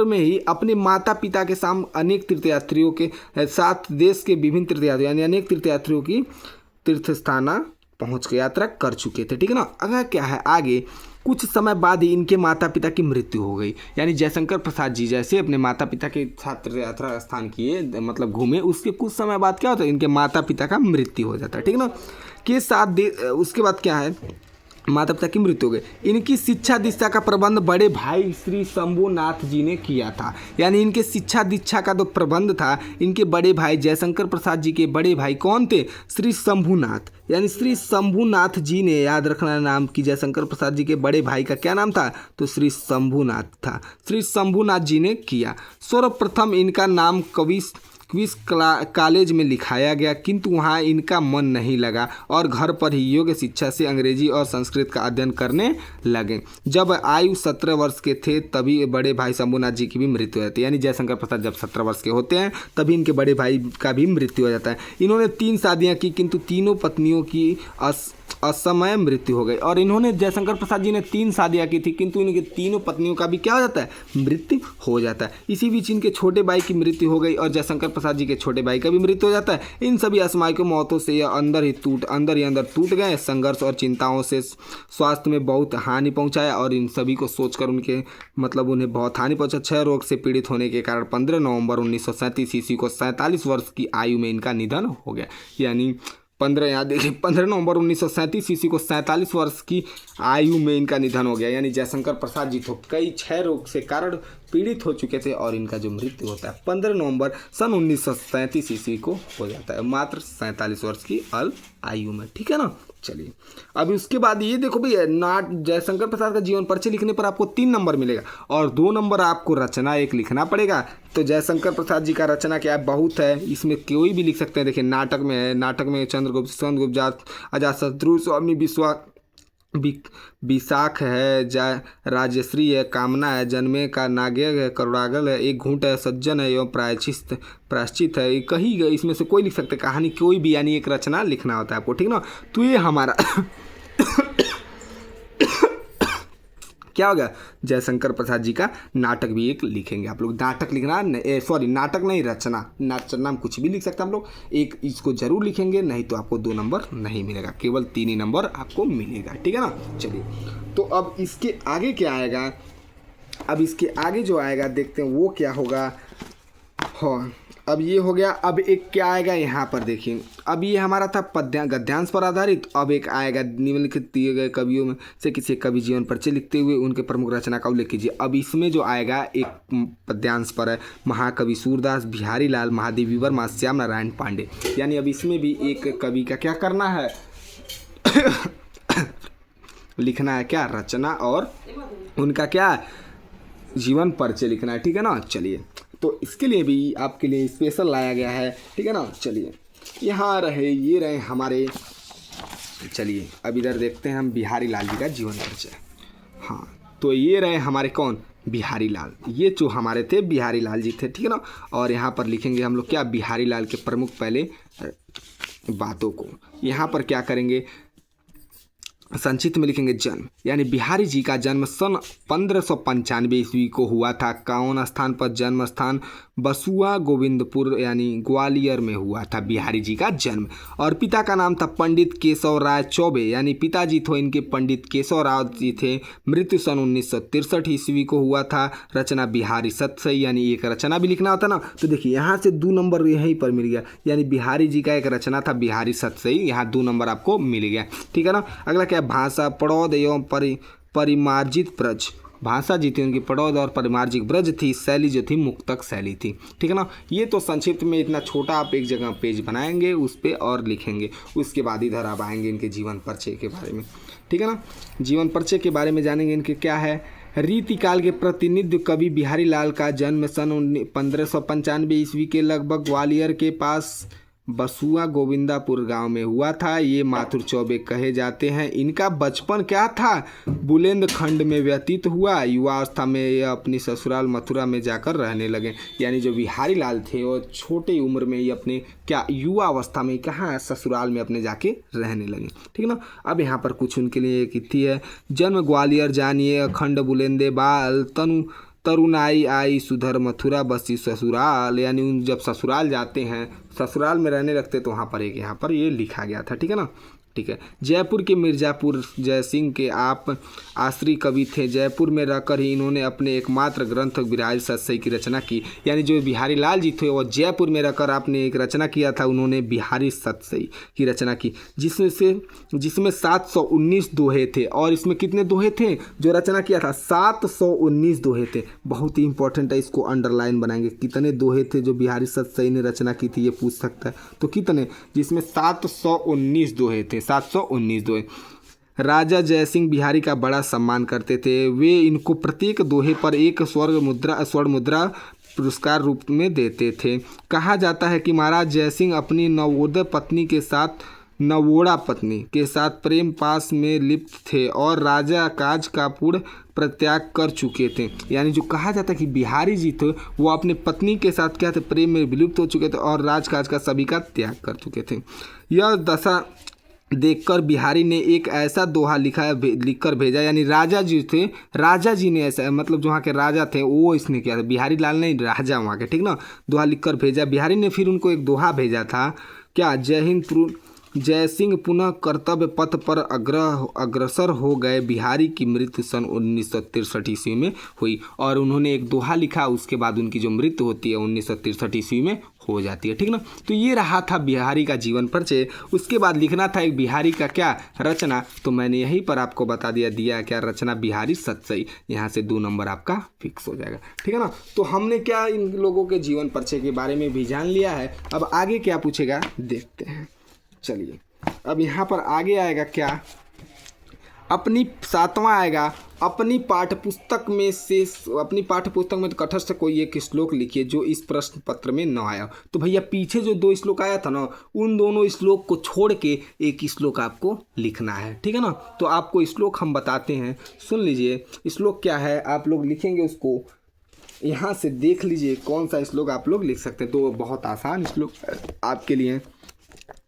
में ही अपने माता पिता के साथ अनेक तीर्थयात्रियों के साथ देश के विभिन्न तीर्थयात्रियों यानी अनेक तीर्थयात्रियों की तीर्थ स्थान पहुँच के यात्रा कर चुके थे। ठीक है ना। अगर क्या है आगे कुछ समय बाद ही इनके माता पिता की मृत्यु हो गई। यानी जयशंकर प्रसाद जी जैसे अपने माता पिता के साथ तीर्थ यात्रा स्थान किए, मतलब घूमे, उसके कुछ समय बाद क्या होता है? इनके माता पिता का मृत्यु हो जाता है। ठीक है ना। के साथ उसके बाद क्या है? माता पिता की मृत्यु हो गई। इनकी शिक्षा दीक्षा का प्रबंध बड़े भाई श्री शंभुनाथ जी ने किया था। यानी इनके शिक्षा दीक्षा का जो प्रबंध था इनके बड़े भाई जयशंकर प्रसाद जी के बड़े भाई कौन थे? श्री शंभुनाथ। यानी श्री शंभुनाथ जी ने, याद रखना नाम कि जयशंकर प्रसाद जी के बड़े भाई का क्या नाम था? तो श्री शंभुनाथ था। श्री शंभुनाथ जी ने किया। सर्वप्रथम इनका नाम क्वींस कॉलेज में लिखाया गया, किंतु वहाँ इनका मन नहीं लगा और घर पर ही योग्य शिक्षा से अंग्रेजी और संस्कृत का अध्ययन करने लगे। जब आयु 17 वर्ष के थे तभी बड़े भाई शंभुनाथ जी की भी मृत्यु हो जाती है। यानी जयशंकर प्रसाद जब 17 वर्ष के होते हैं तभी इनके बड़े भाई का भी मृत्यु हो जाता है। इन्होंने 3 शादियाँ की, किंतु तीनों पत्नियों की असमय मृत्यु हो गई। और इन्होंने जयशंकर प्रसाद जी ने 3 शादियाँ की थी, किंतु इनके तीनों पत्नियों का भी क्या हो जाता है? मृत्यु हो जाता है। इसी बीच इनके छोटे भाई की मृत्यु हो गई और जयशंकर प्रसाद जी के छोटे भाई का भी मृत्यु हो जाता है। इन सभी असमय मौतों से यह अंदर ही अंदर टूट गए। संघर्ष और चिंताओं से स्वास्थ्य में बहुत हानि पहुंचाया और इन सभी को सोचकर उन्हें बहुत हानि पहुंचा। क्षय रोग से पीड़ित होने के कारण 15 नवंबर 1937 ईस्वी को 47 वर्ष की आयु में इनका निधन हो गया। यानी 15 नवंबर 1937 ईस्वी को 47 वर्ष की आयु में इनका निधन हो गया। यानी जयशंकर प्रसाद जी तो कई क्षय रोग से कारण पीड़ित हो चुके थे और इनका जो मृत्यु होता है 15 नवंबर सन 1937 ईस्वी को हो जाता है, मात्र 47 वर्ष की आयु में। ठीक है ना। चलिए अभी उसके बाद ये देखो भाई, जयशंकर प्रसाद का जीवन परिचय लिखने पर आपको 3 नंबर मिलेगा और 2 नंबर आपको रचना एक लिखना पड़ेगा। तो जयशंकर प्रसाद जी का रचना क्या है? बहुत है, इसमें कोई भी लिख सकते हैं। देखिए नाटक में है, नाटक में चंद्रगुप्त, अजातशत्रु, स्वामी विशाख है, राजश्री है, कामना है, जन्मे का नागेय है, करुणागल है, एक घूंट है, सज्जन है एवं प्रायश्चित है। कहीं इसमें से कोई लिख सकते, कहानी कोई भी, यानी एक रचना लिखना होता है आपको। ठीक ना। तो ये हमारा क्या हो गया? जयशंकर प्रसाद जी का नाटक भी एक लिखेंगे आप लोग। नाटक लिखना नाटक नहीं, रचना में कुछ भी लिख सकते हैं हम लोग। एक इसको जरूर लिखेंगे, नहीं तो आपको 2 नंबर नहीं मिलेगा, केवल 3 ही नंबर आपको मिलेगा। ठीक है ना। चलिए तो अब इसके आगे क्या आएगा? अब इसके आगे जो आएगा देखते हैं वो क्या होगा। हाँ अब ये हो गया। अब एक क्या आएगा यहाँ पर देखिए। अब ये हमारा था गद्यांश पर आधारित। अब एक आएगा निम्नलिखित दिए गए कवियों में से किसी कवि जीवन परिचय लिखते हुए उनके प्रमुख रचना का उल्लेख कीजिए। अब इसमें जो आएगा एक पद्यांश पर है महाकवि सूरदास, बिहारी लाल, महादेवी वर्मा, श्याम नारायण पांडे। यानी अब इसमें भी एक कवि का क्या करना है? लिखना है क्या? रचना और उनका क्या जीवन परिचय लिखना है। ठीक है ना। चलिए तो इसके लिए भी आपके लिए स्पेशल लाया गया है। ठीक है ना। चलिए यहाँ ये रहे हमारे। चलिए अब इधर देखते हैं हम बिहारी लाल जी का जीवन परिचय। हाँ तो ये रहे हमारे कौन? बिहारी लाल। ये जो हमारे थे बिहारी लाल जी थे। ठीक है ना। और यहाँ पर लिखेंगे हम लोग क्या? बिहारी लाल के प्रमुख पहले बातों को। यहाँ पर क्या करेंगे? संक्षिप्त में लिखेंगे जन्म। यानी बिहारी जी का जन्म सन 1595 ईस्वी को हुआ था। कौन स्थान पर? जन्म स्थान बसुआ गोविंदपुर यानी ग्वालियर में हुआ था बिहारी जी का जन्म। और पिता का नाम था पंडित केशव राय चौबे, यानी पिताजी थे इनके पंडित केशव राव जी थे। मृत्यु सन 1963 ईस्वी को हुआ था। रचना बिहारी सतसई, यानी एक रचना भी लिखना होता ना, तो देखिए यहाँ से 2 नंबर यहीं पर मिल गया, यानी बिहारी जी का एक रचना था बिहारी सतसई, यहाँ 2 नंबर आपको मिल गया। ठीक है ना। अगला क्या है, भाषा प्रौढ़ एवं परिमार्जित ब्रज। भाषा जी थी उनकी प्रौढ़ और परिमार्जित ब्रज थी। शैली जो थी मुक्तक शैली थी। ठीक है ना। ये तो संक्षिप्त में इतना छोटा आप एक जगह पेज बनाएंगे उस पर और लिखेंगे, उसके बाद इधर आप आएंगे इनके जीवन परिचय के बारे में। ठीक है ना। जीवन परिचय के बारे में जानेंगे इनके क्या है। रीतिकाल के प्रतिनिधि कवि बिहारी लाल का जन्म सन 1595 ईस्वी के लगभग ग्वालियर के पास बसुआ गोविंदापुर गांव में हुआ था। ये माथुर चौबे कहे जाते हैं। इनका बचपन क्या था, बुंदेलखंड में व्यतीत हुआ। युवावस्था में ये अपनी ससुराल मथुरा में जाकर रहने लगे। यानी जो बिहारी लाल थे वो छोटी उम्र में ही अपने क्या युवा अवस्था में कहाँ ससुराल में अपने जाके रहने लगे। ठीक है ना। अब यहाँ पर कुछ उनके लिए कितनी है। जन्म ग्वालियर जानिए, अखंड बुलंदे बाल तरुणाई आई सुधर मथुरा बसी ससुराल, यानी उन जब ससुराल जाते हैं, ससुराल में रहने लगते तो वहाँ पर एक यहाँ पर ये लिखा गया था। ठीक है ना। ठीक है। जयपुर के मिर्ज़ापुर जयसिंह के आप आश्री कवि थे। जयपुर में रहकर ही इन्होंने अपने एकमात्र ग्रंथ बिहारी सतसई की रचना की। यानी जो बिहारी लाल जी थे वो जयपुर में रहकर आपने एक रचना किया था, उन्होंने बिहारी सतसई की रचना की, जिसमें 719 दोहे थे। और इसमें कितने दोहे थे जो रचना किया था, 719 दोहे थे। बहुत ही इंपॉर्टेंट है, इसको अंडरलाइन बनाएंगे। कितने दोहे थे जो बिहारी सतसई ने रचना की थी, ये पूछ सकता है। तो कितने, जिसमें 719 दोहे थे, 719 दोहे। राजा जयसिंह बिहारी का बड़ा सम्मान करते थे। वे इनको प्रत्येक दोहे पर एक स्वर्ण मुद्रा पुरस्कार रूप में देते थे। कहा जाता है कि महाराज जयसिंह अपनी नवोड़ा पत्नी के साथ प्रेम पास में लिप्त थे और राजा काज का पूर्ण परित्याग कर चुके थे। यानी जो कहा जाता है कि बिहारी जी थे वो अपने पत्नी के साथ क्या थे, प्रेम में विलुप्त हो चुके थे और राजकाज का सभी का त्याग कर चुके थे। यह दशा देखकर बिहारी ने एक ऐसा दोहा लिखकर भेजा। यानी राजा जी थे, राजा जी ने ऐसा, मतलब जो वहाँ के राजा थे वो इसने किया था, बिहारी लाल नहीं, राजा वहाँ के। ठीक ना। दोहा लिखकर भेजा बिहारी ने। फिर उनको एक दोहा भेजा था क्या, जय हिंद। जयसिंह पुनः कर्तव्य पथ पर अग्रसर हो गए। बिहारी की मृत्यु सन 1963 ईस्वी में हुई और उन्होंने एक दोहा लिखा। उसके बाद उनकी जो मृत्यु होती है 1963 ईस्वी में हो जाती है। ठीक ना। तो ये रहा था बिहारी का जीवन परिचय। उसके बाद लिखना था एक बिहारी का क्या रचना, तो मैंने यहीं पर आपको बता दिया क्या रचना, बिहारी सतसई। यहाँ से 2 नंबर आपका फिक्स हो जाएगा। ठीक है ना। तो हमने क्या इन लोगों के जीवन परिचय के बारे में भी जान लिया है। अब आगे क्या पूछेगा देखते हैं। चलिए अब यहाँ पर आगे आएगा क्या, अपनी 7वां आएगा, अपनी पाठ्यपुस्तक में कठस्थ कोई एक श्लोक लिखिए जो इस प्रश्न पत्र में न आया। तो भैया पीछे जो 2 श्लोक आया था ना, उन दोनों श्लोक को छोड़ के एक श्लोक आपको लिखना है। ठीक है ना। तो आपको श्लोक हम बताते हैं, सुन लीजिए। श्लोक क्या है आप लोग लिखेंगे, उसको यहाँ से देख लीजिए कौन सा श्लोक आप लोग लिख सकते हैं। तो बहुत आसान श्लोक आपके लिए।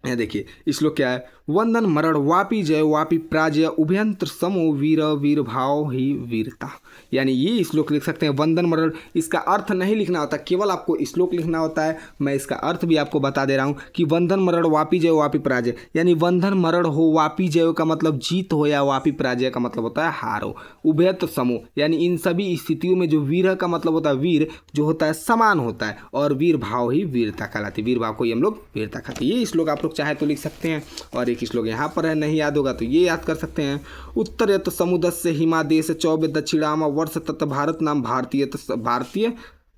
यह देखिए श्लोक क्या है, वंदन मरण वापी जय वापी प्राजय उभयंत्र समो वीर वीर भाव ही वीरता। यानी ये श्लोक लिख सकते हैं। वंदन मरण, इसका अर्थ नहीं लिखना होता, केवल आपको श्लोक लिखना होता है। मैं इसका अर्थ भी आपको बता दे रहा हूँ कि वंदन मरण वापी जय वापी पराजय, यानी वंदन मरण हो, वापी जय का मतलब जीत हो, या वापी पराजय का मतलब होता है हार हो। उभयत्र समो, यानी इन सभी स्थितियों में जो वीर का मतलब होता है, वीर जो होता है समान होता है, और वीर भाव ही वीरता कहलाती है। वीर भाव को ही हम लोग वीरता कहते हैं। ये श्लोक आप लोग चाहे तो लिख सकते हैं। और एक श्लोक यहाँ पर है, नहीं याद होगा तो ये याद कर सकते हैं। उत्तर यत समुद्र हिमादेश चौबे दक्षिणाम वर्ष तत् भारत नाम भारतीय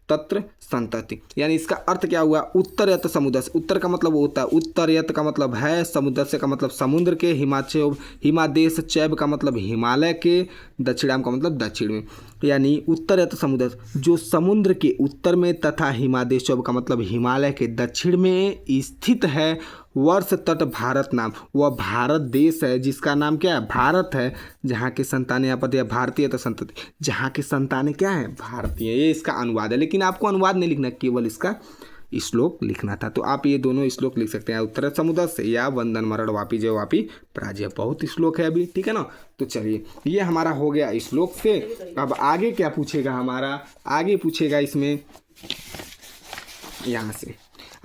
तत्र संतति। यानी इसका अर्थ क्या हुआ, उत्तर यत समुद्र, उत्तर का मतलब होता है, उत्तर यत का मतलब है, समुद्र से का मतलब समुद्र के, हिमादेश चैब का मतलब हिमालय के, दक्षिणाम का मतलब दक्षिण में। यानी उत्तर यत समुद्र जो समुद्र के उत्तर में तथा हिमादेश चौब का मतलब हिमालय के दक्षिण में स्थित है। वर्ष तट भारत नाम, वह भारत देश है जिसका नाम क्या है, भारत है, जहाँ के संतानें, यहाँ पर दिया भारतीय तो संतति, जहाँ के संतानें क्या है, भारतीय। ये इसका अनुवाद है, लेकिन आपको अनुवाद नहीं लिखना, केवल इसका श्लोक लिखना था। तो आप ये दोनों श्लोक लिख सकते हैं, उत्तर समुद्र से या वंदन मरण वापी जय वापी पराजय। बहुत श्लोक है अभी। ठीक है ना। तो चलिए ये हमारा हो गया श्लोक से। अब आगे क्या पूछेगा हमारा, आगे पूछेगा इसमें यहाँ से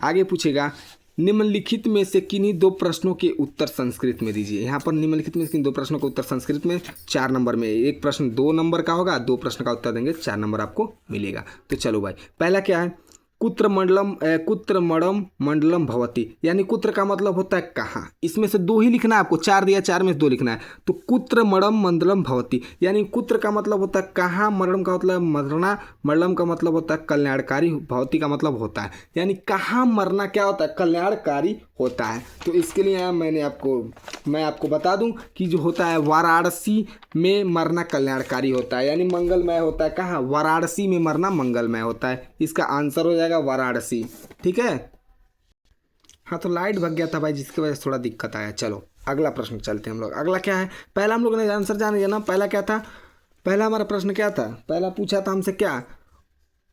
आगे पूछेगा निम्नलिखित में से किन्हीं दो प्रश्नों के उत्तर संस्कृत में दीजिए। यहाँ पर निम्नलिखित में से किन दो प्रश्नों का उत्तर संस्कृत में 4 नंबर में, एक प्रश्न 2 नंबर का होगा, 2 प्रश्न का उत्तर देंगे 4 नंबर आपको मिलेगा। तो चलो भाई, पहला क्या है, कुत्र मडम मंडलम भवती, यानी कुत्र का मतलब होता है कहाँ। इसमें से 2 ही लिखना है आपको, 4 दिया 4 में से 2 लिखना है। तो कुत्र मडम मंडलम भवती, यानी कुत्र का मतलब होता है कहाँ, मरणम का मतलब मरना, मंडलम का मतलब होता है कल्याणकारी, भवती का मतलब होता है, यानी कहाँ मरना क्या होता है, कल्याणकारी होता है। तो इसके लिए मैं आपको बता दूं कि जो होता है वाराणसी में मरना कल्याणकारी होता है, यानी मंगलमय होता है। कहाँ, वाराणसी में मरना मंगलमय होता है। इसका आंसर हो जाएगा वाराणसी। ठीक है, हाँ तो लाइट भग गया था भाई, जिसकी वजह से थोड़ा दिक्कत आया। चलो अगला प्रश्न चलते हैं हम लोग। अगला क्या है, पहला हम लोगों ने आंसर जान लिया ना। पहला क्या था, पहला हमारा प्रश्न क्या था, पहला पूछा था हमसे क्या,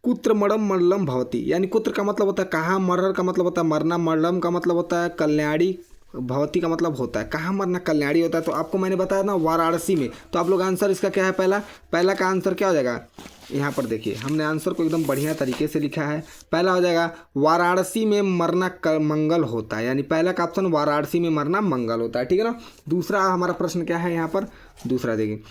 कुत्र मडम मंडलम भवती, यानी कुत्र का मतलब होता है कहाँ, मरर का मतलब होता है मरना, मंडलम का मतलब होता है कल्याणी, भवती का मतलब होता है कहाँ मरना, कल्याणी होता है। तो आपको मैंने बताया ना वाराणसी में। तो आप लोग आंसर इसका क्या है, पहला का आंसर क्या हो जाएगा, यहाँ पर देखिए हमने आंसर को एकदम बढ़िया तरीके से लिखा है। पहला हो जाएगा वाराणसी में मरना मंगल होता है, यानी पहला का ऑप्शन वाराणसी में मरना मंगल होता है। ठीक है ना। दूसरा हमारा प्रश्न क्या है यहाँ पर, दूसरा देखिए,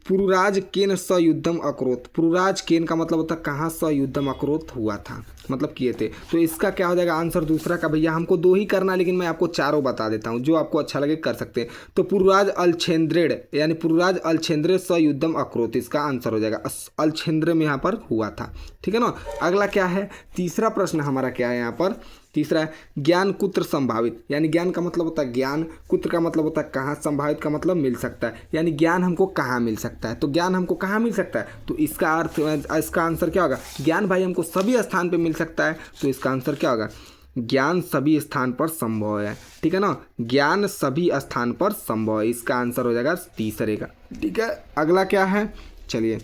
पुरुराज केन स युद्धम अक्रोत, पुरुराज केन का मतलब होता है कहाँ स युद्धम अक्रोत हुआ था, मतलब किए थे। तो इसका क्या हो जाएगा आंसर दूसरा का। भैया हमको 2 ही करना, लेकिन मैं आपको 4 बता देता हूँ, जो आपको अच्छा लगे कर सकते हैं। तो पुरुराज अलछेंद्रेड, यानी पुरुराज अलछेंद्रेड स युद्धम अक्रोत, इसका आंसर हो जाएगा अलछेंद्र में यहाँ पर हुआ था। ठीक है ना। अगला क्या है, तीसरा प्रश्न हमारा क्या है यहाँ पर, तीसरा है ज्ञान कुत्र संभावित, यानी ज्ञान का मतलब होता है ज्ञान, कुत्र का मतलब होता है कहाँ, संभावित का मतलब मिल सकता है, यानी ज्ञान हमको कहाँ मिल सकता है। तो ज्ञान हमको कहाँ मिल सकता है, तो इसका अर्थ, इसका आंसर क्या होगा, ज्ञान भाई हमको सभी स्थान पे मिल सकता है। तो इसका आंसर क्या होगा, ज्ञान सभी स्थान पर संभव है। ठीक है ना, ज्ञान सभी स्थान पर संभव है, इसका आंसर हो जाएगा तीसरे का। ठीक है, अगला क्या है, चलिए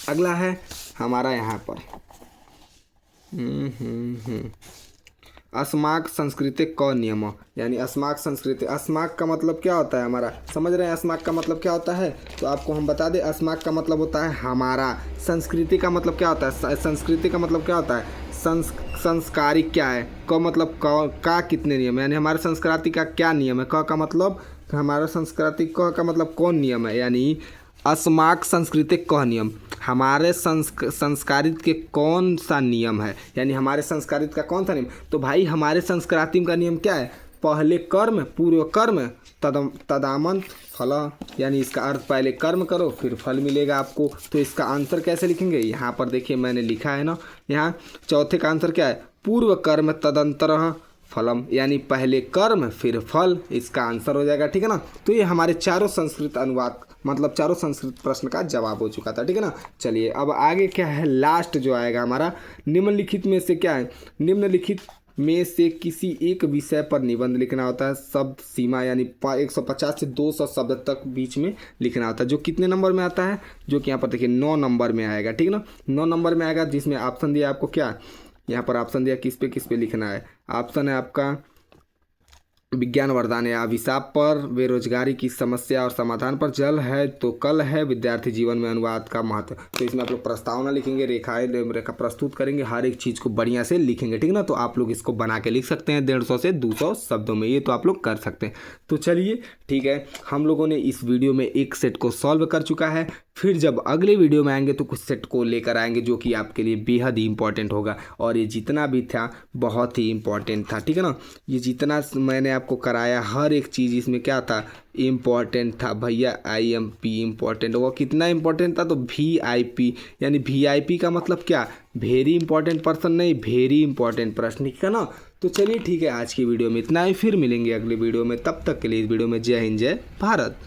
अगला है हमारा यहाँ पर अस्माक संस्कृति क नियम, यानी अस्माक संस्कृति, अस्माक का मतलब क्या होता है हमारा, समझ रहे हैं अस्माक का मतलब क्या होता है। तो आपको हम बता दें, अस्माक का मतलब होता है हमारा, संस्कृति का मतलब क्या होता है, संस्कृति का मतलब क्या होता है, संस्कारिक क्या है, क मतलब का कितने नियम, यानी हमारे संस्कृति का क्या नियम है, क का मतलब हमारा संस्कृति, क का मतलब कौन नियम है, यानी अस्माक संस्कृतिक कह नियम, हमारे संस्कारित के कौन सा नियम है, यानी हमारे संस्कारित का कौन सा नियम। तो भाई हमारे संस्कारित का नियम क्या है, पहले कर्म पूर्व कर्म तदामंत फल, यानी इसका अर्थ पहले कर्म करो फिर फल मिलेगा आपको। तो इसका आंसर कैसे लिखेंगे, यहाँ पर देखिए मैंने लिखा है ना, यहाँ चौथे का आंसर क्या है, पूर्व कर्म तदंतरः फलम, यानी पहले कर्म फिर फल, इसका आंसर हो जाएगा। ठीक है ना। तो ये हमारे चारों संस्कृत अनुवाद, मतलब चारों संस्कृत प्रश्न का जवाब हो चुका था। ठीक है ना। चलिए अब आगे क्या है, लास्ट जो आएगा हमारा, निम्नलिखित में से क्या है, निम्नलिखित में से किसी एक विषय पर निबंध लिखना होता है, शब्द सीमा यानी 150 से 200 शब्द तक बीच में लिखना होता है, जो कितने नंबर में आता है, जो कि यहाँ पर देखिए 9 नंबर में आएगा। ठीक है ना, 9 नंबर में आएगा, जिसमें ऑप्शन दिया आपको क्या, यहाँ पर ऑप्शन दिया किस पे लिखना है। ऑप्शन है आपका विज्ञान वरदान या अभिशाप पर, बेरोजगारी की समस्या और समाधान पर, जल है तो कल है, विद्यार्थी जीवन में अनुवाद का महत्व। तो इसमें आप लोग प्रस्तावना लिखेंगे, रेखा प्रस्तुत करेंगे, हर एक चीज़ को बढ़िया से लिखेंगे। ठीक है ना। तो आप लोग इसको बना के लिख सकते हैं 150 से 200 शब्दों में, ये तो आप लोग कर सकते हैं। तो चलिए ठीक है, हम लोगों ने इस वीडियो में एक सेट को सॉल्व कर चुका है। फिर जब अगले वीडियो में आएंगे तो कुछ सेट को लेकर आएंगे जो कि आपके लिए बेहद ही इंपॉर्टेंट होगा, और ये जितना भी था बहुत ही इंपॉर्टेंट था। ठीक है ना, ये जितना मैंने आपको कराया हर एक चीज़ इसमें क्या था, इम्पॉर्टेंट था भैया। IMP इम्पॉर्टेंट, वो कितना इम्पॉर्टेंट था, तो VIP, यानी VIP का मतलब क्या, वेरी इंपॉर्टेंट पर्सन नहीं, वेरी इंपॉर्टेंट प्रश्न। ठीक है ना। तो चलिए ठीक है, आज की वीडियो में इतना ही, फिर मिलेंगे अगले वीडियो में, तब तक के लिए इस वीडियो में जय हिंद जय भारत।